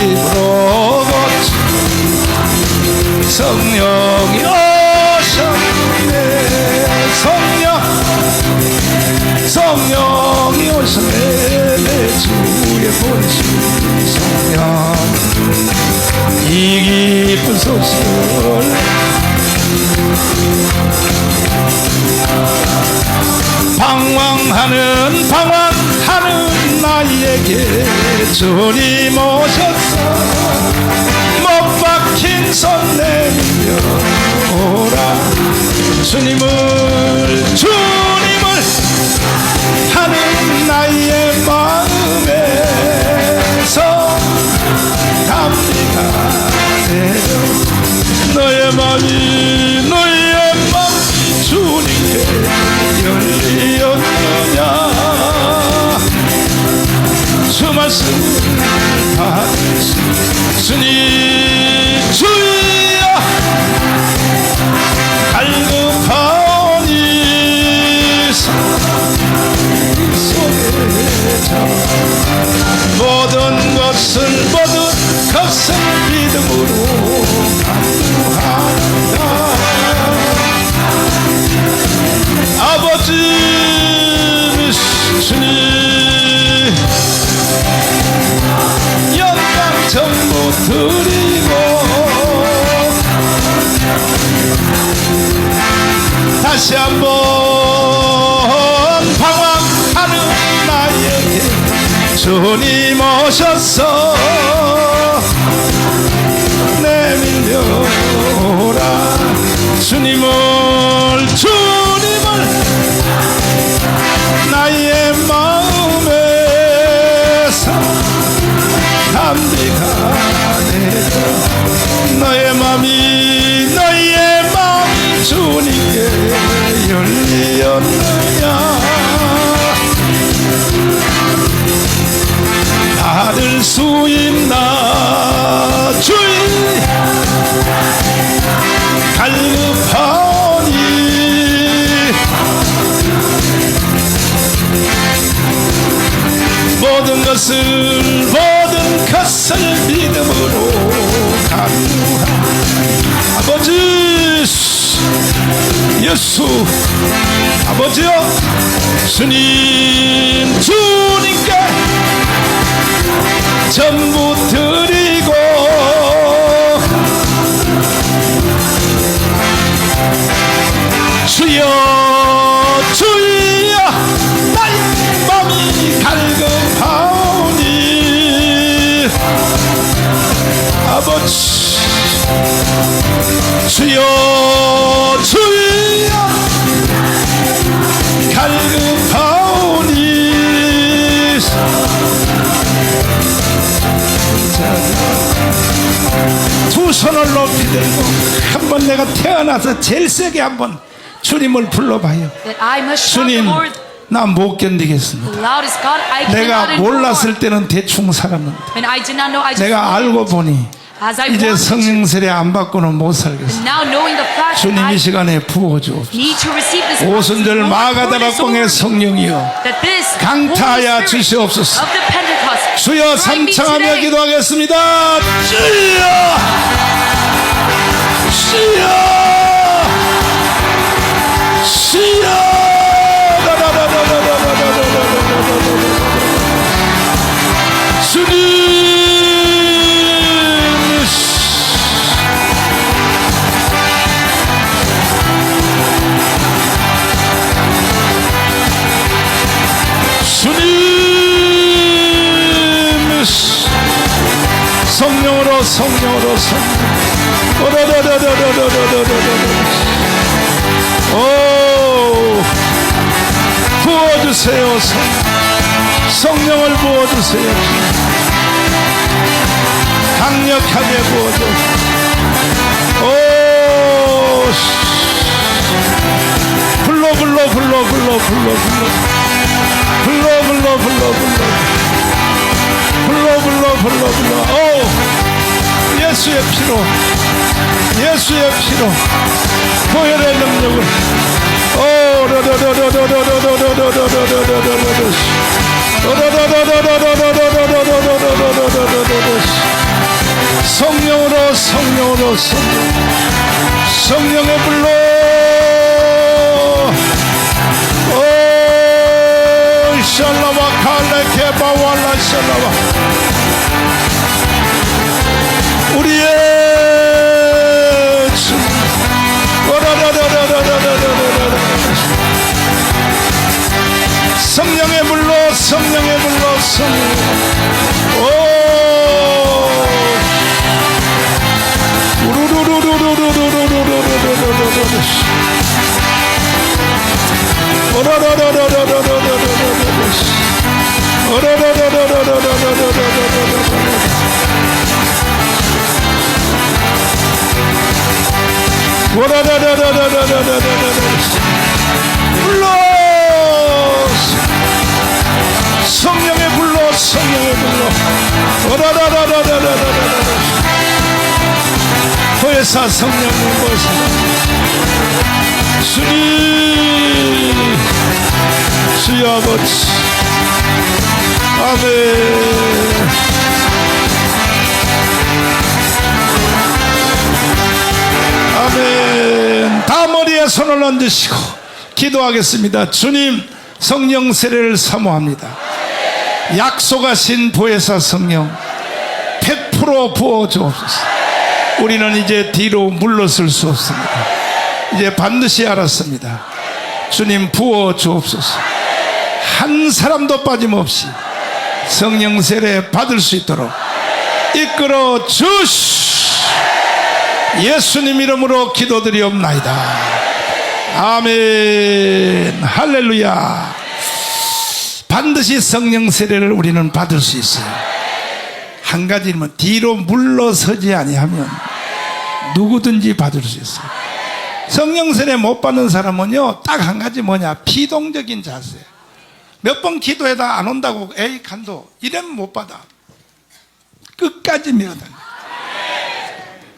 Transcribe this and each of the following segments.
입으로 성령이 오셨네. 성령이 오셨네. 내 주의 본신 성령. 이 기쁜 소식을 방황하는 나에게 주님 오셨어. 못 박힌 손 내밀려 오라. 주님을 하는 나의 마음에서 담비가 되어 너의 마음이 주님께 열리었느냐. 주 말씀을 받으시 주님 주여 갈급하오니 속에 모든 것을 믿음으로 간구한다. 아버지 주님 영광 전부 드리고 다시 한번 방황하는 나에게 주님 오셔서 내밀려오라. 주님을 나의 마음에서 담비가 되어 너의 마음이 주님께 열리었느냐. 받을 수 있나 주의 갈급하오니 모든 것을 믿음으로 간구하라. 아버지 예수 아버지여 주님께 전부 드리고 주여 나의 마음이 갈급하오니 아버지 주여 갈급하오니 두 손을 높이 들고 한번 내가 태어나서 제일 세게 한번 주님을 불러봐요. 주님 나 못 견디겠습니다. 내가 몰랐을 때는 대충 살았는데 내가 알고 보니 이제 성령 세례 안 받고는 못 살겠습니다. 주님 이 시간에 부어주옵소서. 오순절 마가다라 공의 성령이여 강타하여 주시옵소서. 주여 삼창하며 기도하겠습니다. 주여 성령으로 부어주세요. 성령을 부어주세요. 강력하게 부어줘. 불러 예수의 피로 보혈의 능력을 성령으로 성령으로 성령의 불로 샬라바 칼레케바 왈라 샬라바 우리의 주 성령의 불로 성령의 불로 불러 성령의 불로 성령의 불로 보혜사 성령의 보혜사 주님 주여 아버지 아멘 아멘. 다 머리에 손을 얹으시고 기도하겠습니다. 주님 성령 세례를 사모합니다. 약속하신 보혜사 성령 100% 부어주옵소서. 우리는 이제 뒤로 물러설 수 없습니다. 이제 반드시 알았습니다. 주님 부어주옵소서. 한 사람도 빠짐없이 성령 세례 받을 수 있도록 이끌어 주시 예수님 이름으로 기도드리옵나이다. 아멘. 할렐루야. 반드시 성령 세례를 우리는 받을 수 있어요. 한 가지는 뒤로 물러서지 아니하면 누구든지 받을 수 있어요. 성령 세례 못 받는 사람은요 딱 한 가지 뭐냐, 피동적인 자세. 몇 번 기도해다 안 온다고 에이 간도 이러면 못 받아. 끝까지 밀어다녀.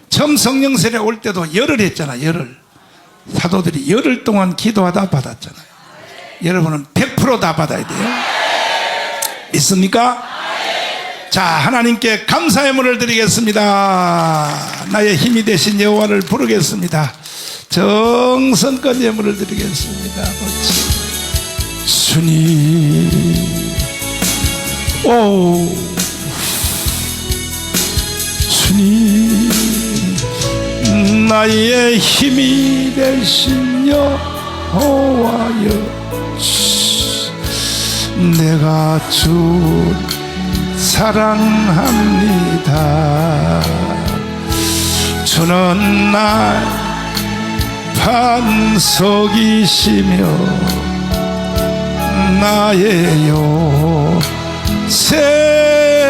처음 성령 세례 올 때도 열흘 했잖아. 열흘. 사도들이 열흘 동안 기도하다 받았잖아요. 여러분은 100% 다 받아야 돼요. 믿습니까? 자, 하나님께 감사의 문을 드리겠습니다. 나의 힘이 되신 여호와를 부르겠습니다. 정성껏 예물을 드리겠습니다. 주님, 오 주님, 나의 힘이 되신 여호와여, 내가 주 사랑합니다. 주는 날 반석이시며 나의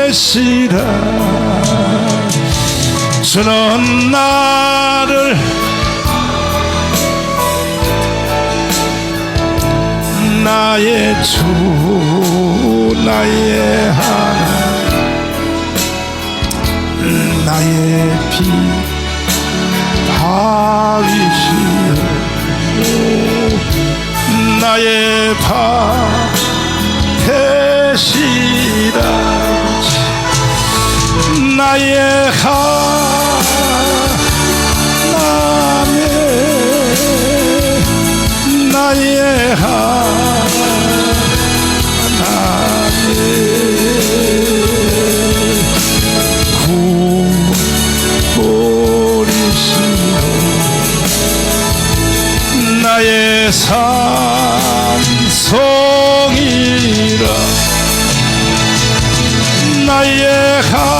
요새시라. 주는 나를 나의 주 나의 하나님, 나의 비 바위시여, 나의 바 되시라. 나의 하나님, 나의 하나님, 구원이시여, 나의 산성이라. 나의 하나님,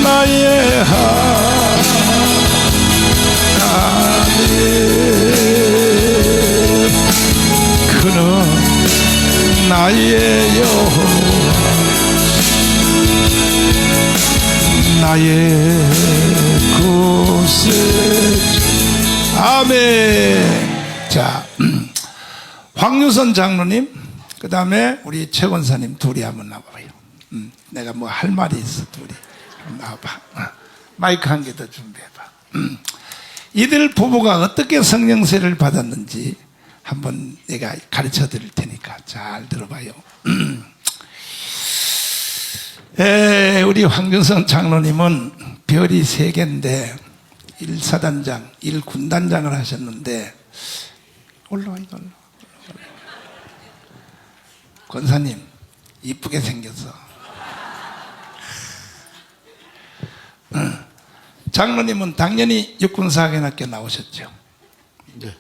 나의 하나님, 그는 나의 여호와, 나의 구세주. 아멘. 자, 황유선 장로님, 그 다음에 우리 최 권사님 둘이 한번 나와봐요. 내가 뭐 할 말이 있어. 둘이 나와봐. 마이크 한 개 더 준비해봐. 이들 부부가 어떻게 성령 세례를 받았는지 한번 내가 가르쳐 드릴 테니까 잘 들어봐요. 우리 황균성 장로님은 별이 3개인데 1사단장, 1군단장을 하셨는데 올라와 이거 권사님 이쁘게 생겼어. 장로님은 당연히 육군사관학교 나오셨죠. 네.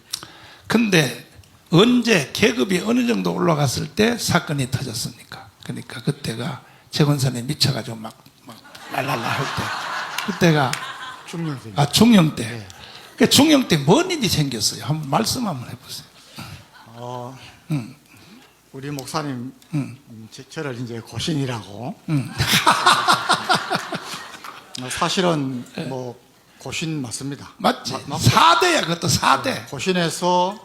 근데 언제 계급이 어느 정도 올라갔을 때 사건이 터졌습니까? 그러니까 그때가 최 권사님 미쳐가지고 막 랄랄라 할 때, 그때가 중년생. 중령 때. 네. 그 중령 때 뭔 일이 생겼어요? 한번 말씀 한번 해보세요. 우리 목사님 저를 이제 고신이라고. 사실은 뭐 고신 맞습니다. 맞지? 맞고. 4대야 그것도 4대. 고신에서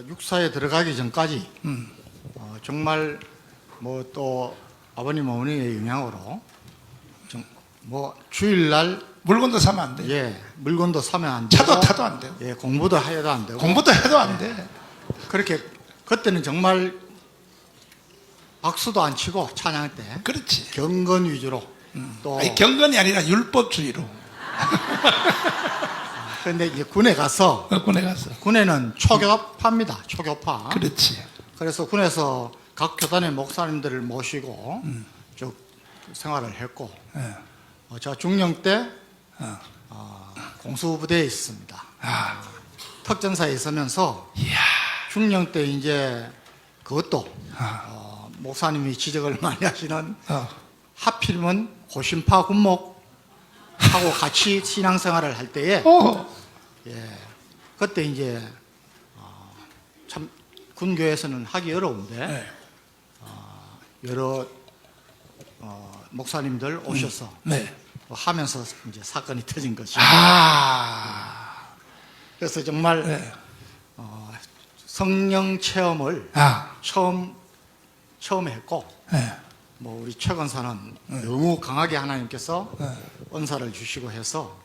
육사에 들어가기 전까지 정말 뭐 또 아버님 어머니의 영향으로 뭐 주일날 물건도 사면 안 돼. 예 물건도 사면 안 되고 차도 타도 안 돼요. 예 공부도 해도 안 되고 공부도 해도 안 돼. 그렇게 그때는 정말 박수도 안 치고 찬양 때 그렇지. 경건 위주로 또 아니, 경건이 아니라 율법주의로. 근데 이제 군에 가서 군에 가서. 군에는 초교파입니다. 초교파. 그렇지. 그래서 군에서 각 교단의 목사님들을 모시고 쭉 생활을 했고 예. 제가 중령 때 공수부대에 있습니다. 아, 특전사에 있으면서 이야. 중령 때 이제 그것도 아, 목사님이 지적을 많이 하시는 어. 하필이면 고신파 군목하고 같이 신앙생활을 할 때에 그때 이제 참 군교에서는 하기 어려운데 네. 여러 목사님들 오셔서 네. 하면서 이제 사건이 터진 거죠. 아, 그래서 정말 네. 성령 체험을 처음 했고 네. 뭐 우리 최 권사는 너무 강하게 하나님께서 은사를 주시고 해서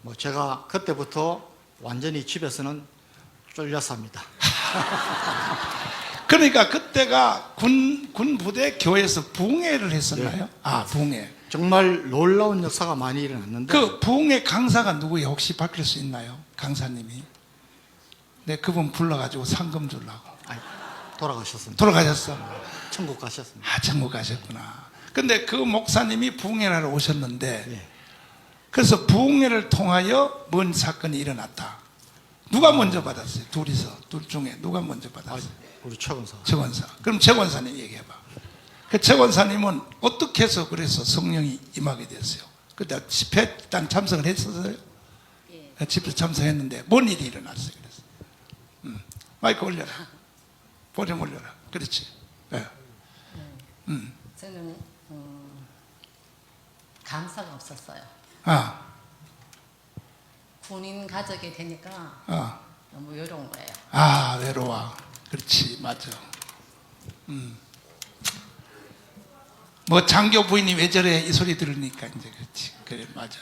뭐 제가 그때부터 완전히 집에서는 쫄렸습니다. 그러니까 그때가 군 부대 교회에서 부흥회를 했었나요? 네. 부흥회. 정말 놀라운 역사가 많이 일어났는데 그 부흥회 강사가 누구예요? 혹시 밝힐 수 있나요? 강사님이. 네, 그분 불러가지고 상금 주려고. 아니, 돌아가셨습니다. 돌아가셨어. 천국 가셨습니다. 천국 가셨구나. 근데 그 목사님이 부흥회를 하러 오셨는데, 예. 그래서 부흥회를 통하여 뭔 사건이 일어났다. 누가 먼저 받았어요? 둘 중에 누가 먼저 받았어요? 우리 최 권사. 최 권사. 그럼 최 권사님 얘기해봐. 그 최 권사님은 어떻게 해서 그래서 성령이 임하게 됐어요? 그때 집회 단 참석을 했었어요? 예. 집회 참석했는데 뭔 일이 일어났어요? 그래서 마이크 올려라. 볼륨 올려라. 그렇지. 네. 저는 감사가 없었어요. 군인 가족이 되니까 너무 외로운 거예요. 외로워. 그렇지, 맞아. 뭐 장교 부인이 왜 저래 이 소리 들으니까 이제 그렇지. 그래, 맞아.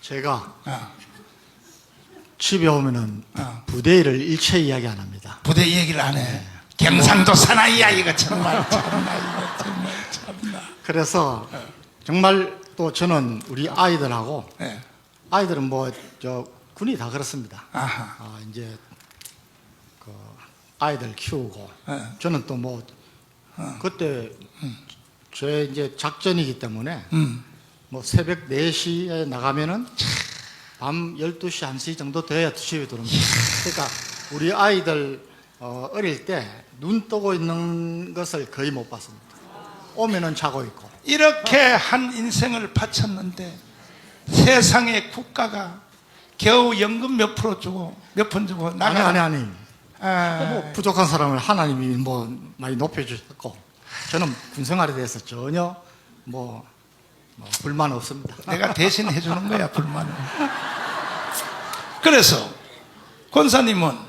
제가 아, 집에 오면은 부대 일을 일체 이야기 안 합니다. 부대 얘기를 안 해. 경상도 사나이야 이거 정말 참나 이거 정말 참나. 그래서 정말 또 저는 우리 아이들하고 네. 아이들은 뭐 저 군이 다 그렇습니다. 아하. 이제 그 아이들 키우고 네. 저는 또 뭐 그때 제 이제 작전이기 때문에 뭐 새벽 4시에 나가면은 밤 12시, 1시 정도 돼야 집에 들어옵니다. 그러니까 우리 아이들 어릴 때 눈 뜨고 있는 것을 거의 못 봤습니다. 오면은 자고 있고. 이렇게 한 인생을 바쳤는데 세상의 국가가 겨우 연금 몇 프로 주고 몇 푼 주고 나가. 아니. 뭐 부족한 사람을 하나님이 뭐 많이 높여주셨고 저는 군생활에 대해서 전혀 뭐 불만 없습니다. 내가 대신 해주는 거야 불만을. 그래서 권사님은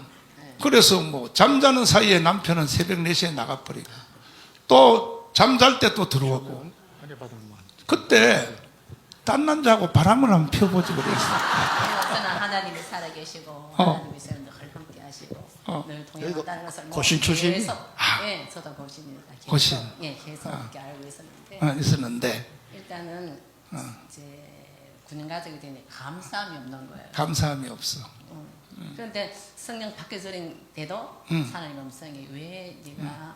그래서 뭐 잠자는 사이에 남편은 새벽 4시에 나가버리고 또 잠잘 때 또 들어오고 그때 딴 남자하고 바람을 한번 펴보지 그랬어. 저는 하나님이 살아계시고 하나님이 저를 늘 함께 하시고 늘 동행한다는 것을 뭐 고신 출신? 계속, 예, 저도 고신입니다. 계속, 고신. 예, 계속 이렇게 알고 있었는데 있었는데 일단은 이제 군인 가족이 되니 감사함이 없는 거예요. 감사함이 없어. 그런데 성령 받기 전인데도 하나님 음성이 왜 네가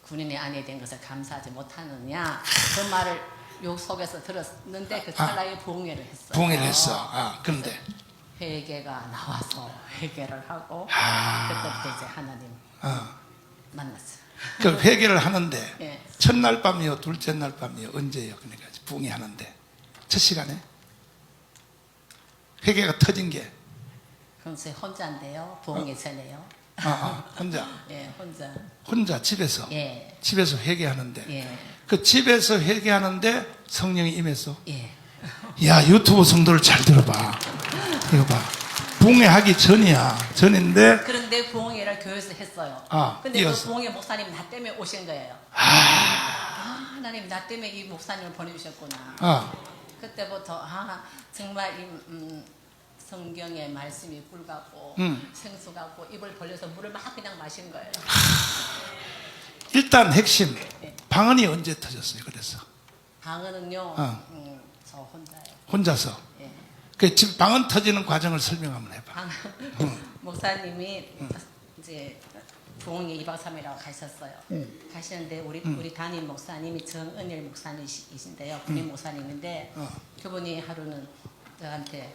군인의 아내 된 것을 감사하지 못하느냐 그 말을 요 속에서 들었는데 그 찰나에 부흥회를 했어요. 부흥회를 했어. 그런데 회개가 나와서 회개를 하고 그때부터 이제 하나님 만났어요. 그 회개를 하는데 예. 첫날 밤이요, 둘째 날 밤이요, 언제요? 그러니까 부흥회 하는데 첫 시간에 회개가 터진 게 그럼 제 혼자인데요. 부흥회 전에요. 혼자 예, 혼자 집에서 예. 집에서 회개하는데 예. 그 집에서 회개하는데 성령이 임했어. 예. 야, 유튜브 성도를 잘 들어봐. 이거 봐. 부흥회하기 전인데 그런데 부흥회를 교회에서 했어요. 근데 이어서. 그 부흥회 목사님 나 때문에 오신 거예요. 하나님 나 때문에 이 목사님을 보내주셨구나. 그때부터 정말 이 성경의 말씀이 꿀 같고 생수 같고 입을 벌려서 물을 막 그냥 마신 거예요. 일단 핵심 방언이 언제 터졌어요? 그래서 방언은요, 저 혼자요. 혼자서 예. 그 집 방언 터지는 과정을 설명 한번 해봐. 목사님이 이제 부흥회 2박 3일하고 가셨어요. 가시는데 우리 담임 목사님이 정은일 목사님이신데요. 군인 목사님인데 그분이 하루는 저한테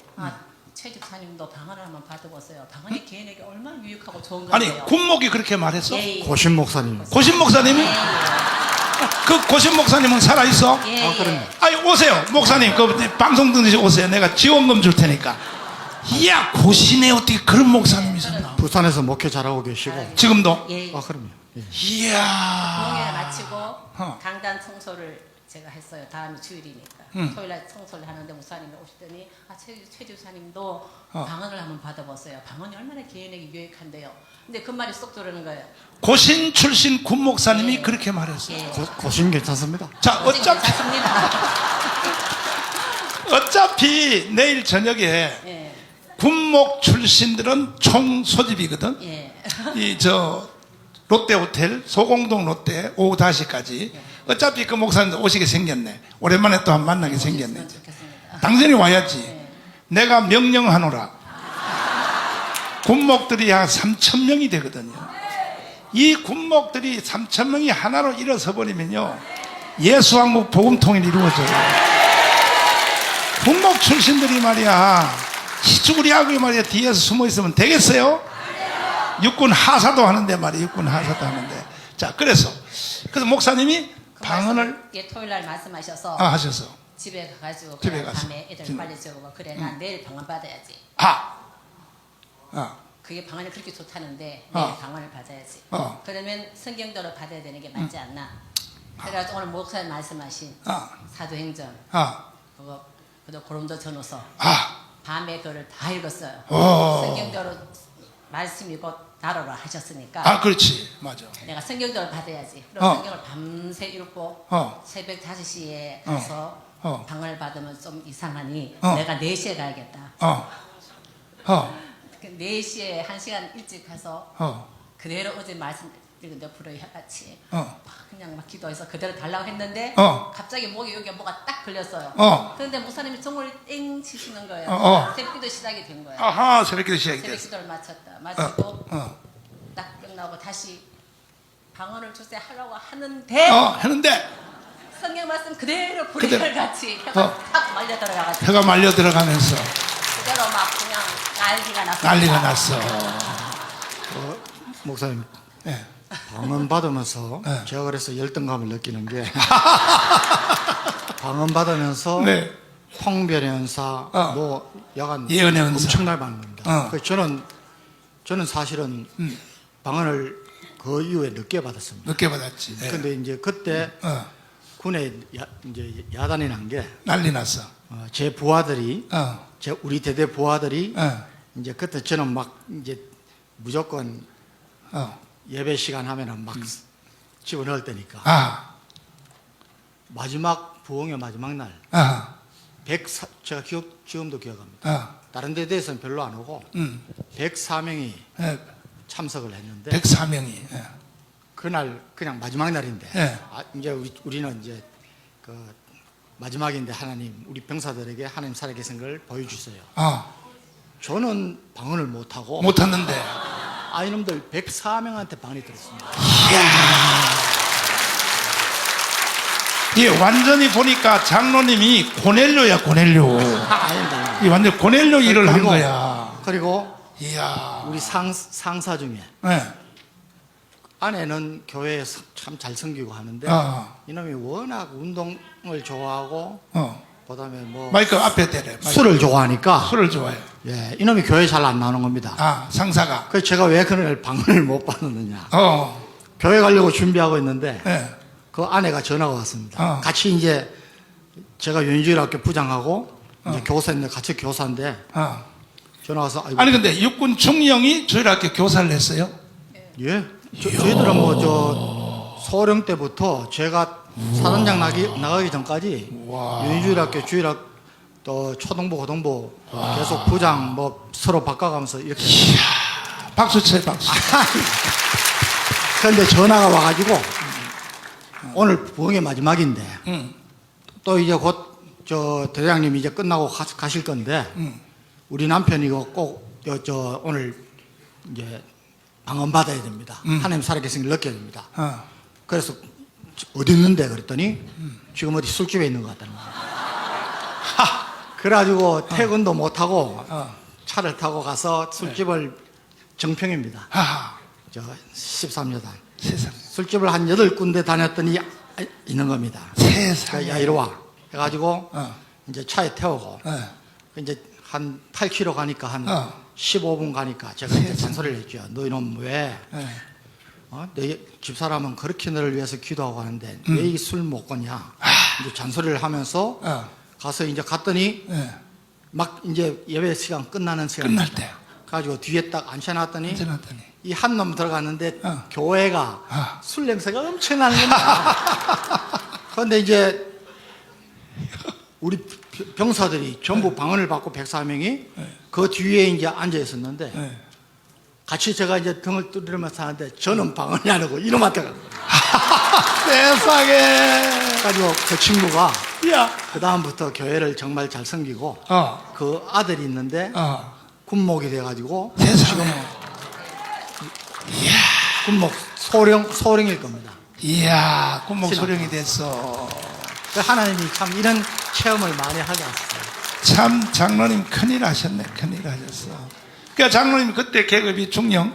최 집사님도 방언을 한번 받아보세요. 방언이 개인에게 얼마나 유익하고 좋은 건데요. 아니 군목이 그렇게 말했어? 예, 예. 고신 목사님. 고신 목사님이? 그 고신 목사님은 살아있어? 예, 예. 그럼요. 아니 오세요 목사님 그 방송 듣듯이 오세요. 내가 지원금 줄 테니까. 이야 고신에 어떻게 그런 목사님이 있었나? 부산에서 목회 잘하고 계시고. 지금도? 예, 예. 그럼요. 예. 이야 부흥회를 마치고 강단 청소를 제가 했어요. 다음이 주일이니까. 토요일날 청소를 하는데 목사님이 오시더니 최 집사님도 방언을 한번 받아보세요. 방언이 얼마나 개인에게 유익한데요. 근데 그 말이 쏙 들어오는 거예요. 고신 출신 군 목사님이 예. 그렇게 말했어요. 예. 고신 괜찮습니다. 자 괜찮습니다. 어차피 내일 저녁에 예. 군목 출신들은 총 소집이거든. 예. 이 롯데 호텔 소공동 롯데 오후 5시까지 어차피 그 목사님 오시게 생겼네. 오랜만에 또 한 만나게 생겼네. 좋겠습니다. 당연히 와야지. 내가 명령하노라. 군목들이 한 3,000명이 되거든요. 이 군목들이 3,000명이 하나로 일어서 버리면요 예수왕국 복음통일이 이루어져요. 군목 출신들이 말이야 시추구리하고 말이야 뒤에서 숨어 있으면 되겠어요? 육군 하사도 하는데 말이야. 육군 하사도 하는데. 자, 그래서 목사님이 방언을 토요일날 말씀하셔서 하셔서 집에 가가지고 집에 그냥 가서. 밤에 애들 빨리 재우고 그래 난 내일 방언 받아야지. 그게 방언이 그렇게 좋다는데 내일 방언을 받아야지. 그러면 성경대로 받아야 되는 게 맞지 않나. 그래가지고 오늘 목사님 말씀하신 사도행전 그거 고린도 전후서 밤에 그거를 다 읽었어요. 성경대로 말씀이고 다루라 하셨으니까 그렇지. 맞아. 내가 성경대로 받아야지. 그럼 성경을 밤새 읽고 새벽 5시에 가서 방언을 받으면 좀 이상하니 내가 4시에 가야겠다. 4시에 1시간 일찍 가서 그대로 어제 말씀 읽은데 불어의 같이 그냥 막 기도해서 그대로 달라고 했는데 갑자기 목에 여기 뭐가 딱 걸렸어요. 그런데 목사님이 정말 땡 치시는 거예요. 새벽기도 시작이 된 거예요. 새벽기도 시작이 됐어. 새벽기도를 마치고 딱 끝나고 다시 방언을 주세요 하려고 하는데 했는데 성경 말씀 그대로 불의를 같이 혀가 탁 말려 들어가가지고 혀가 말려 들어가면서 그대로 막 그냥 난리가 났어요. 난리가 났어. 목사님 네. 방언 받으면서 제가 그래서 열등감을 느끼는 게 방언 받으면서 네. 통변의 은사, 뭐 야간 예언의 은사. 엄청나게 받는 겁니다. 그래서 저는 사실은 방언을 그 이후에 늦게 받았습니다. 늦게 받았지. 네. 근데 이제 그때 군에 이제 야단이 난 게 난리 났어. 제 부하들이 우리 대대 부하들이 이제 그때 저는 막 이제 무조건 예배 시간 하면은 막 집어넣을 때니까 마지막 부흥의 마지막 날 제가 지금도 기억합니다. 다른 데 대해서는 별로 안 오고 104명이 예, 참석을 했는데 104명이. 예. 그날 그냥 마지막 날인데 예. 이제 우리는 이제 그 마지막인데 하나님 우리 병사들에게 하나님 살아계신 걸 보여주세요. 저는 방언을 못하고 못했는데. 이놈들 104명한테 방언이 들었습니다. 예, 완전히 보니까 장로님이 고넬료야, 고넬료. 아닙니다. 이 완전 고넬료 일을 한 그리고- 거야. 그리고 이야. 우리 상사 중에 예. 아내는 교회에 참 잘 섬기고 하는데 이놈이 워낙 운동을 좋아하고 그다음에 뭐 마이크 앞에 대래. 술을 좋아하니까 술을 좋아해. 예, 이놈이 교회 잘 안 나오는 겁니다. 상사가. 그래서 제가 왜 그날 방언을 못 받느냐. 어. 교회 가려고 준비하고 있는데 예. 그 아내가 전화가 왔습니다. 같이 이제 제가 연주일학교 부장하고 이제 교사인데 같이 교사인데 전화 와서 아니 근데 육군 중령이 주일학교 교사를 했어요? 예. 저희들은 뭐 소령 때부터 제가 사단장 나가기 전까지 연주일학교 주일학교 또 초등부 고등부 계속 부장 뭐 서로 바꿔가면서 이렇게. 박수 쳐 박수. 그런데 전화가 와가지고 오늘 부흥의 마지막인데 또 이제 곧 저 대장님이 이제 끝나고 가실 건데 우리 남편이 이거 꼭 오늘 이제 방언 받아야 됩니다. 하나님 살아계신 걸 느껴야 됩니다. 그래서 어디 있는데 그랬더니 지금 어디 술집에 있는 것 같다는 거예요. 그래가지고 퇴근도 못하고 차를 타고 가서 술집을 정평입니다. 저 13여단 세상에. 술집을 한 8군데 다녔더니 있는 겁니다. 세상에. 야 이리 와 해가지고 이제 차에 태우고 이제 한 8km 가니까 한 15분 가니까 제가 이제 잔소리를 했죠. 너 이놈 왜 내 집사람은 그렇게 너를 위해서 기도하고 하는데 왜 이 술 먹겠냐. 이제 잔소리를 하면서 가서 이제 갔더니 막 이제 예배 시간 끝나는 시간 끝날 때. 가지고 뒤에 딱 앉혀놨더니 앉혀놨더니. 이 한 놈 들어갔는데 교회가 술 냄새가 엄청 나는 겁니다. 그런데 이제 우리 병사들이 전부 방언을 받고 104명이 그 뒤에 이제 앉아 있었는데 같이 제가 이제 등을 두드리면서 하는데 저는 방언이 안 하고 이놈한테 세상에. 가지고 그 친구가 야. 그 다음부터 교회를 정말 잘 섬기고 그 아들이 있는데 군목이 돼가지고 세상에. 군목 소령일 겁니다. 이야, 군목 신앙. 소령이 됐어. 그 하나님이 참 이런 체험을 많이 하게 하셨어요. 참 장로님 큰일 하셨네. 큰일 하셨어. 그러니까 장로님 그때 계급이 중령.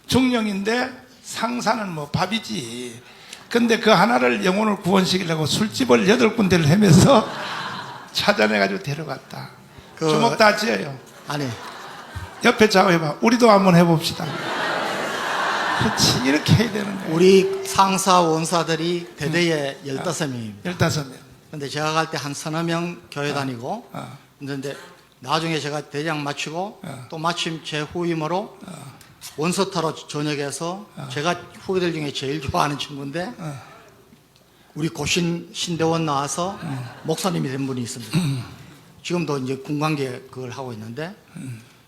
중령인데 상사는 뭐 밥이지. 근데 그 하나를 영혼을 구원시키려고 술집을 8군데를 헤매서 찾아내가지고 데려갔다. 주먹 다 쥐어요. 아니 옆에 작업해봐. 우리도 한번 해봅시다. 그렇지. 이렇게 해야 되는 거야. 우리 상사 원사들이 대대에 15명입니다. 15명. 근데 제가 갈 때 한 서너 명 교회 다니고 근데 나중에 제가 대장 마치고 또 마침 제 후임으로 원서타로 전역해서 제가 후배들 중에 제일 좋아하는 친구인데 우리 고신 신대원 나와서 목사님이 된 분이 있습니다. 지금도 이제 군관계 그걸 하고 있는데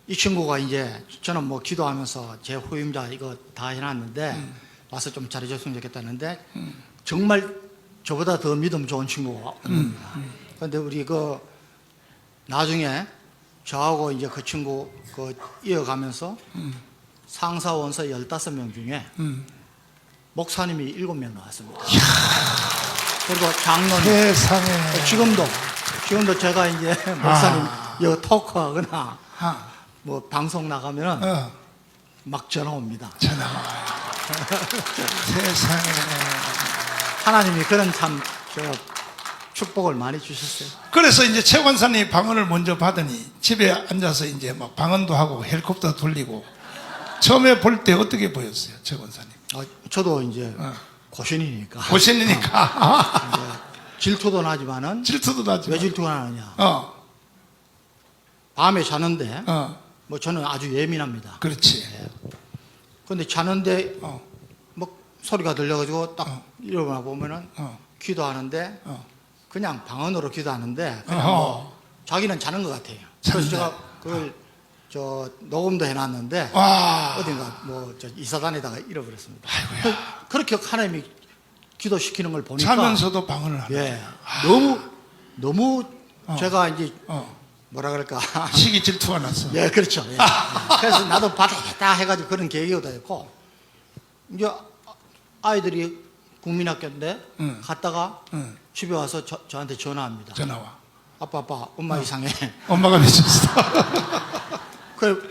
이 친구가 이제 저는 뭐 기도하면서 제 후임자 이거 다 해놨는데 와서 좀 잘해줬으면 좋겠다는데 정말 저보다 더 믿음 좋은 친구가 겁니다. 그런데 우리 그 나중에 저하고 이제 그 친구 그 이어가면서 상사 원서 15명 중에 목사님이 7명 나왔습니다. 그리고 장로님 세상에. 지금도 제가 이제 목사님 여기 토크하거나 뭐 방송 나가면은 막 전화 옵니다. 전화 와요. 세상에. 하나님이 그런 참 축복을 많이 주셨어요. 그래서 이제 최 권사님이 방언을 먼저 받으니 집에 앉아서 이제 막 방언도 하고 헬리콥터 돌리고 처음에 볼 때 어떻게 보였어요, 최 권사님? 저도 이제 고신이니까. 고신이니까. 이제 질투도 나지만은 질투도 나지. 왜 질투가 나느냐? 밤에 자는데 뭐 저는 아주 예민합니다. 그렇지. 근데 자는데 뭐 소리가 들려가지고 딱 일어나 보면은 기도하는데 그냥 방언으로 기도하는데 그냥 어허. 뭐 자기는 자는 것 같아요. 그래서 참네. 제가 그걸 녹음도 해놨는데 와. 어딘가 이사단에다가 잃어버렸습니다. 그렇게 하나님이 기도시키는 걸 보니까 자면서도 방언을 하는 예, 거예요. 너무 제가 이제 어. 뭐라 그럴까 시기 질투가 났어. 예, 그렇죠. 예. 그래서 나도 받아야겠다 해가지고 그런 계기가 됐고, 이제 아이들이 국민학교인데 응. 갔다가 응. 집에 와서 저한테 전화합니다. 전화와. 아빠, 엄마 이상해. 엄마가 미쳤어.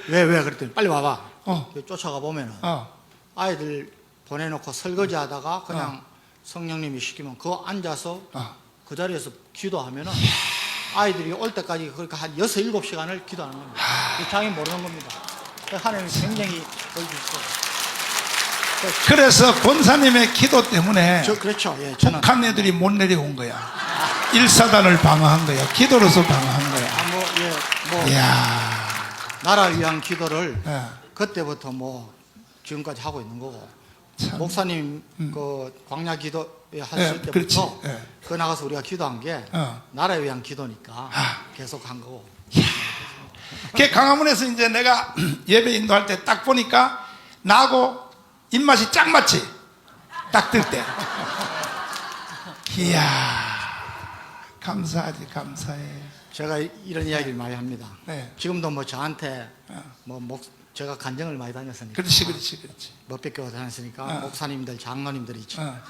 왜? 그랬더니 빨리 와봐. 어. 쫓아가 보면은 어. 아이들 보내놓고 설거지 하다가 그냥 성령님이 시키면 그거 앉아서 어. 그 자리에서 기도하면은 아이들이 올 때까지 그러니까 한 6, 7시간을 기도하는 겁니다. 자기 모르는 겁니다. 하나님이 굉장히 보여주시고. 그래서 권사님의 기도 때문에 그렇죠. 예, 저는. 북한 애들이 못 내려온 거야. 일사단을 방어한 거야. 기도로서 방어한 거야. 이야. 나라를 위한 기도를 예. 그때부터 뭐 지금까지 하고 있는 거고. 참. 목사님 그 광야 기도에 하실 예, 때부터 그렇지. 예. 그 나가서 우리가 기도한 게 나라를 위한 기도니까 계속 한 거고. 그 강화문에서 이제 내가 예배 인도할 때 딱 보니까 나하고 입맛이 딱 맞지? 딱 뜰 때. 이야. 감사하지, 감사해. 제가 이런 이야기를 많이 합니다. 네. 지금도 뭐 저한테 제가 간증을 많이 다녔으니까. 그렇지. 몇백 교회 다녔으니까 목사님들, 장로님들이 어.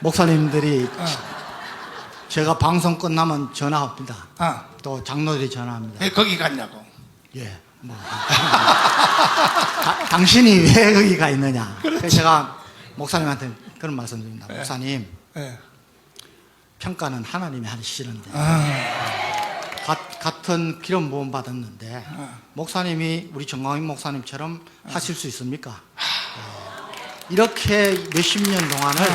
목사님들이 제가 방송 끝나면 전화합니다. 어. 또 장로들이 전화합니다. 왜 거기 갔냐고. 예, 뭐 당신이 왜 거기 가 있느냐. 그래서 제가 목사님한테 그런 말씀드립니다. 목사님, 예. 평가는 하나님이 하시는데 아. 같은 기름 부음 받았는데 목사님이 우리 정광인 목사님처럼 하실 수 있습니까? 이렇게 몇십 년 동안을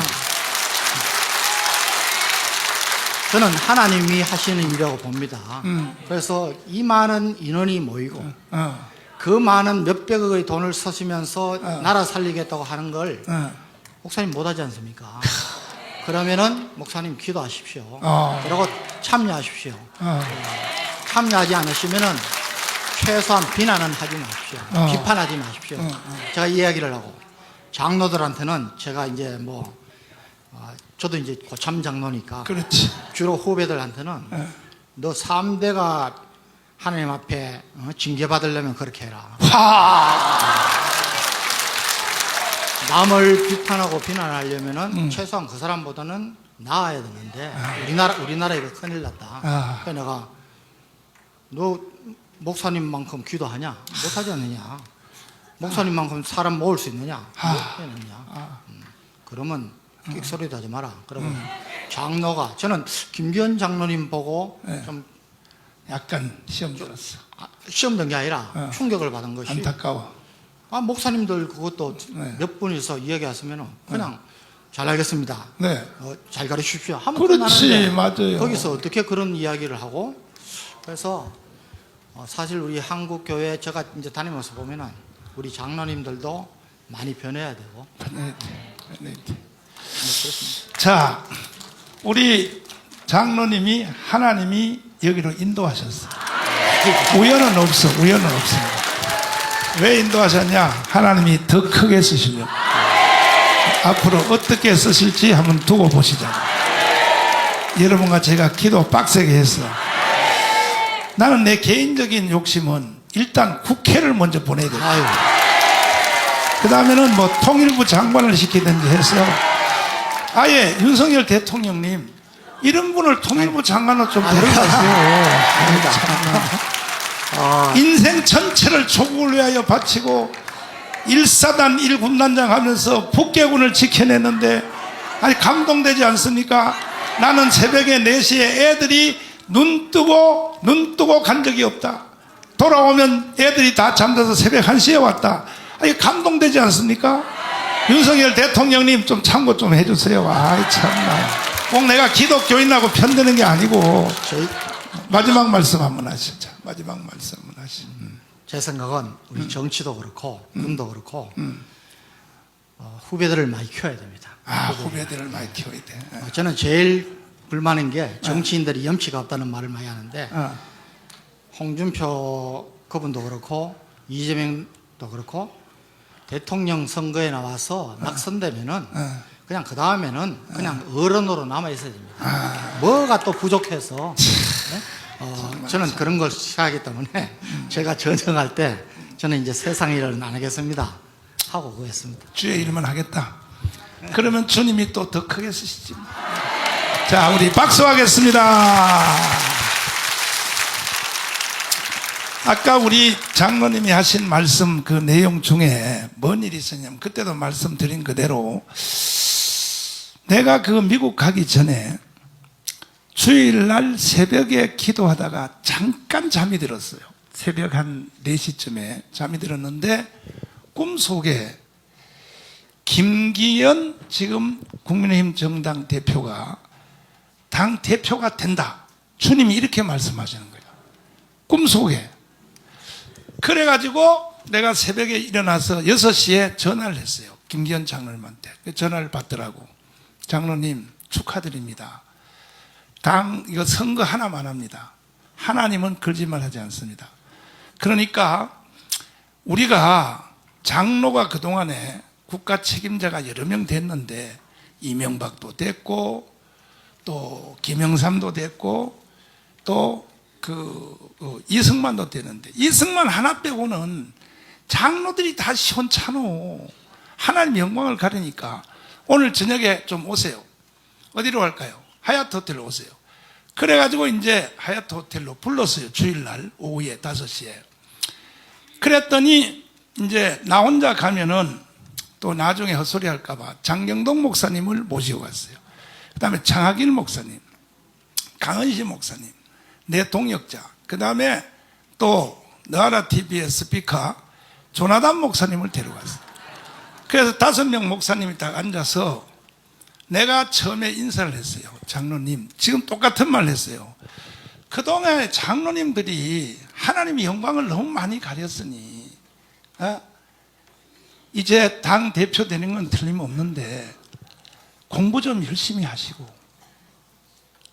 저는 하나님이 하시는 일이라고 봅니다. 그래서 이 많은 인원이 모이고 그 많은 몇백억의 돈을 쓰시면서 나라 살리겠다고 하는 걸 목사님 못하지 않습니까? 그러면은 목사님 기도하십시오. 그리고 참여하십시오. 참여하지 않으시면은 최소한 비난은 하지 마십시오. 비판하지 마십시오. 제가 이 이야기를 하고 장로들한테는 제가 이제 저도 이제 고참 장로니까 그렇지. 주로 후배들한테는 너 3대가 하나님 앞에 징계받으려면 그렇게 해라. 남을 비판하고 비난하려면은 최소한 그 사람보다는 나아야 되는데 우리나라 이거 큰일 났다. 그래서 내가 너 목사님만큼 기도하냐? 못하지 않느냐? 목사님만큼 사람 모을 수 있느냐? 못 해느냐? 그러면 끽소리도 하지 마라. 그러면 장로가 저는 김기현 장로님 보고 좀 약간 시험 들었어. 시험 든 게 아니라 충격을 받은 것이 안타까워. 목사님들 그것도 네. 몇 분이서 이야기하시면 그냥 잘 알겠습니다. 네. 잘 가르치십시오. 하면 그렇지, 끝나는데 맞아요. 거기서 어떻게 그런 이야기를 하고 그래서 사실 우리 한국 교회 제가 이제 다니면서 보면은 우리 장로님들도 많이 변해야 되고. 그렇습니다. 자, 우리 장로님이 하나님이 여기로 인도하셨어. 우연은 없어. 우연은 없습니다. 왜 인도하셨냐? 하나님이 더 크게 쓰시려고. 앞으로 어떻게 쓰실지 한번 두고 보시자. 여러분과 제가 기도 빡세게 했어. 나는 내 개인적인 욕심은 일단 국회를 먼저 보내야 돼. 그 다음에는 뭐 통일부 장관을 시키든지 해서 아예 윤석열 대통령님 이런 분을 통일부 장관으로 좀 데려가세요. 인생 전체를 조국을 위하여 바치고 1사단 1군단장 하면서 북괴군을 지켜냈는데 아니 감동되지 않습니까? 나는 새벽에 4시에 애들이 눈 뜨고 간 적이 없다. 돌아오면 애들이 다 잠자서 새벽 1시에 왔다. 아니 감동되지 않습니까? 윤석열 대통령님 좀 참고 좀 해주세요. 아이 참나. 꼭 내가 기독교인하고 편드는 게 아니고 마지막 말씀 한번 하시죠. 마지막 말씀 한번 하시죠. 제 생각은 우리 정치도 그렇고 군도 그렇고 후배들을 많이 키워야 됩니다. 후배들을 많이 키워야 돼. 저는 제일 불만인 게 정치인들이 염치가 없다는 말을 많이 하는데 홍준표 그분도 그렇고 이재명도 그렇고 대통령 선거에 나와서 낙선되면은 그냥 그 다음에는 그냥 어른으로 남아 있어야 됩니다. 뭐가 또 부족해서 저는 그런 걸 싫어하기 때문에 제가 전쟁할 때 저는 이제 세상 일은 안 하겠습니다 하고 그랬습니다. 주의 일만 하겠다. 그러면 주님이 또 더 크게 쓰시지. 자, 우리 박수하겠습니다. 아까 우리 장로님이 하신 말씀 그 내용 중에 뭔 일이 있었냐면, 그때도 말씀드린 그대로 내가 그 미국 가기 전에 주일날 새벽에 기도하다가 잠깐 잠이 들었어요. 새벽 한 4시쯤에 잠이 들었는데 꿈속에 김기현 지금 국민의힘 정당 대표가 당 대표가 된다. 주님이 이렇게 말씀하시는 거예요. 꿈속에. 그래가지고 내가 새벽에 일어나서 6시에 전화를 했어요. 김기현 장로님한테. 전화를 받더라고. 장로님 축하드립니다. 당 이거 선거 하나만 합니다. 하나님은 거짓말하지 않습니다. 그러니까 우리가 장로가 그동안에 국가 책임자가 여러 명 됐는데 이명박도 됐고 또 김영삼도 됐고 또 이승만도 되는데 이승만 하나 빼고는 장로들이 다 시원찮어. 하나님 영광을 가리니까 오늘 저녁에 좀 오세요. 어디로 갈까요? 하얏트 호텔로 오세요. 그래가지고 이제 하얏트 호텔로 불렀어요. 주일날 오후에 5시에. 그랬더니 이제 나 혼자 가면은 또 나중에 헛소리 할까봐 장경동 목사님을 모시고 갔어요. 그 다음에 장학일 목사님, 강은시 목사님, 내 동역자, 그 다음에 또 너아라 TV의 스피커 조나단 목사님을 데려갔어요. 그래서 5명 목사님이 딱 앉아서 내가 처음에 인사를 했어요. 장로님, 지금 똑같은 말을 했어요. 그동안에 장로님들이 하나님의 영광을 너무 많이 가렸으니 이제 당 대표 되는 건 틀림없는데 공부 좀 열심히 하시고,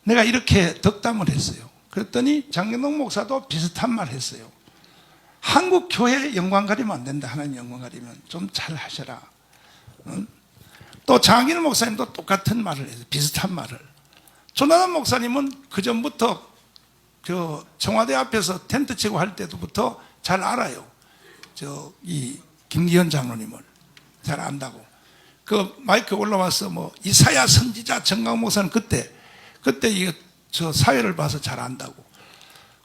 내가 이렇게 덕담을 했어요. 그랬더니 장경동 목사도 비슷한 말 했어요. 한국 교회 영광 가리면 안 된다. 하나님 영광 가리면 좀 잘 하셔라. 또 장학일 목사님도 똑같은 말을 했어요. 비슷한 말을. 조나단 목사님은 그 전부터 청와대 앞에서 텐트 치고 할 때부터 잘 알아요. 이 김기현 장로님을 잘 안다고. 그 마이크 올라와서 뭐 이사야 선지자 정강 목사는 그때 이거 저 사회를 봐서 잘 안다고.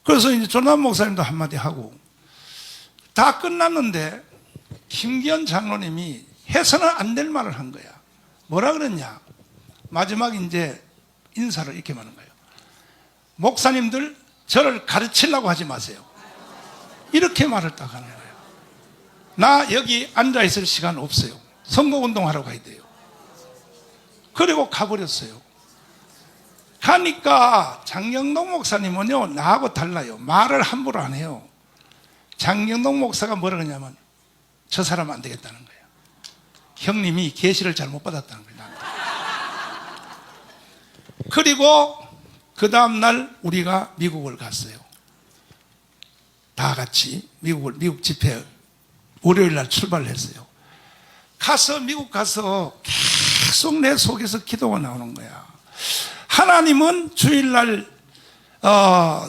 그래서 이제 조나단 목사님도 한마디 하고 다 끝났는데 김기현 장로님이 해서는 안 될 말을 한 거야. 뭐라 그랬냐? 마지막 이제 인사를 이렇게 하는 거예요. 목사님들 저를 가르치려고 하지 마세요. 이렇게 말을 딱 하는 거예요. 나 여기 앉아 있을 시간 없어요. 선거운동하러 가야 돼요. 그리고 가버렸어요. 가니까 장경동 목사님은요 나하고 달라요. 말을 함부로 안 해요. 장경동 목사가 뭐라 그러냐면 저 사람 안 되겠다는 거예요. 형님이 계시를 잘못 받았다는 거예요. 나한테. 그리고 그 다음날 우리가 미국을 갔어요. 다 같이 미국 집회 월요일날 출발을 했어요. 미국 가서 계속 내 속에서 기도가 나오는 거야. 하나님은 주일날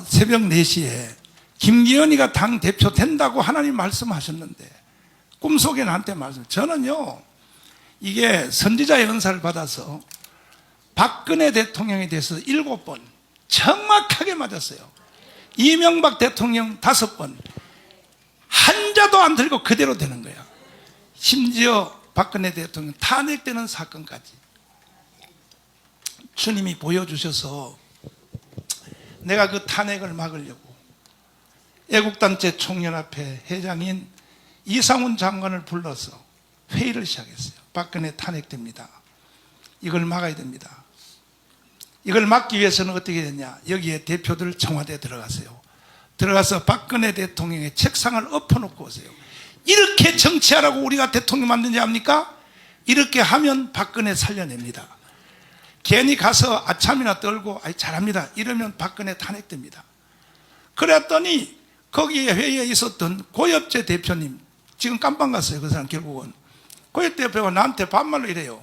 새벽 4시에 김기현이가 당 대표 된다고 하나님 말씀하셨는데 꿈속에 나한테 저는요 이게 선지자의 은사를 받아서 박근혜 대통령에 대해서 7번 정확하게 맞았어요. 이명박 대통령 5번 한 자도 안 들고 그대로 되는 거야. 심지어 박근혜 대통령 탄핵되는 사건까지 주님이 보여주셔서 내가 그 탄핵을 막으려고 애국단체 총연합회 회장인 이상훈 장관을 불러서 회의를 시작했어요. 박근혜 탄핵됩니다. 이걸 막아야 됩니다. 이걸 막기 위해서는 어떻게 됐냐? 여기에 대표들 청와대에 들어가세요. 들어가서 박근혜 대통령의 책상을 엎어놓고 오세요. 이렇게 정치하라고 우리가 대통령 만든지 압니까? 이렇게 하면 박근혜 살려냅니다. 괜히 가서 아참이나 떨고 아이 잘합니다 이러면 박근혜 탄핵됩니다. 그랬더니 거기에 회의에 있었던 고엽재 대표님, 지금 깜빵 갔어요. 그 사람 결국은. 고엽 대표가 나한테 반말로 이래요.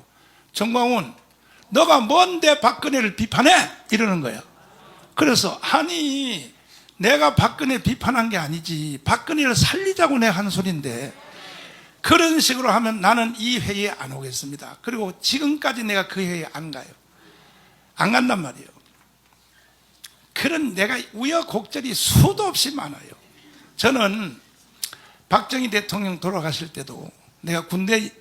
정광훈, 너가 뭔데 박근혜를 비판해? 이러는 거야. 그래서 아니 내가 박근혜 비판한 게 아니지, 박근혜를 살리자고 내가 한 소린데 그런 식으로 하면 나는 이 회의에 안 오겠습니다. 그리고 지금까지 내가 그 회의에 안 가요. 안 간단 말이에요. 그런 내가 우여곡절이 수도 없이 많아요. 저는 박정희 대통령 돌아가실 때도 내가 군대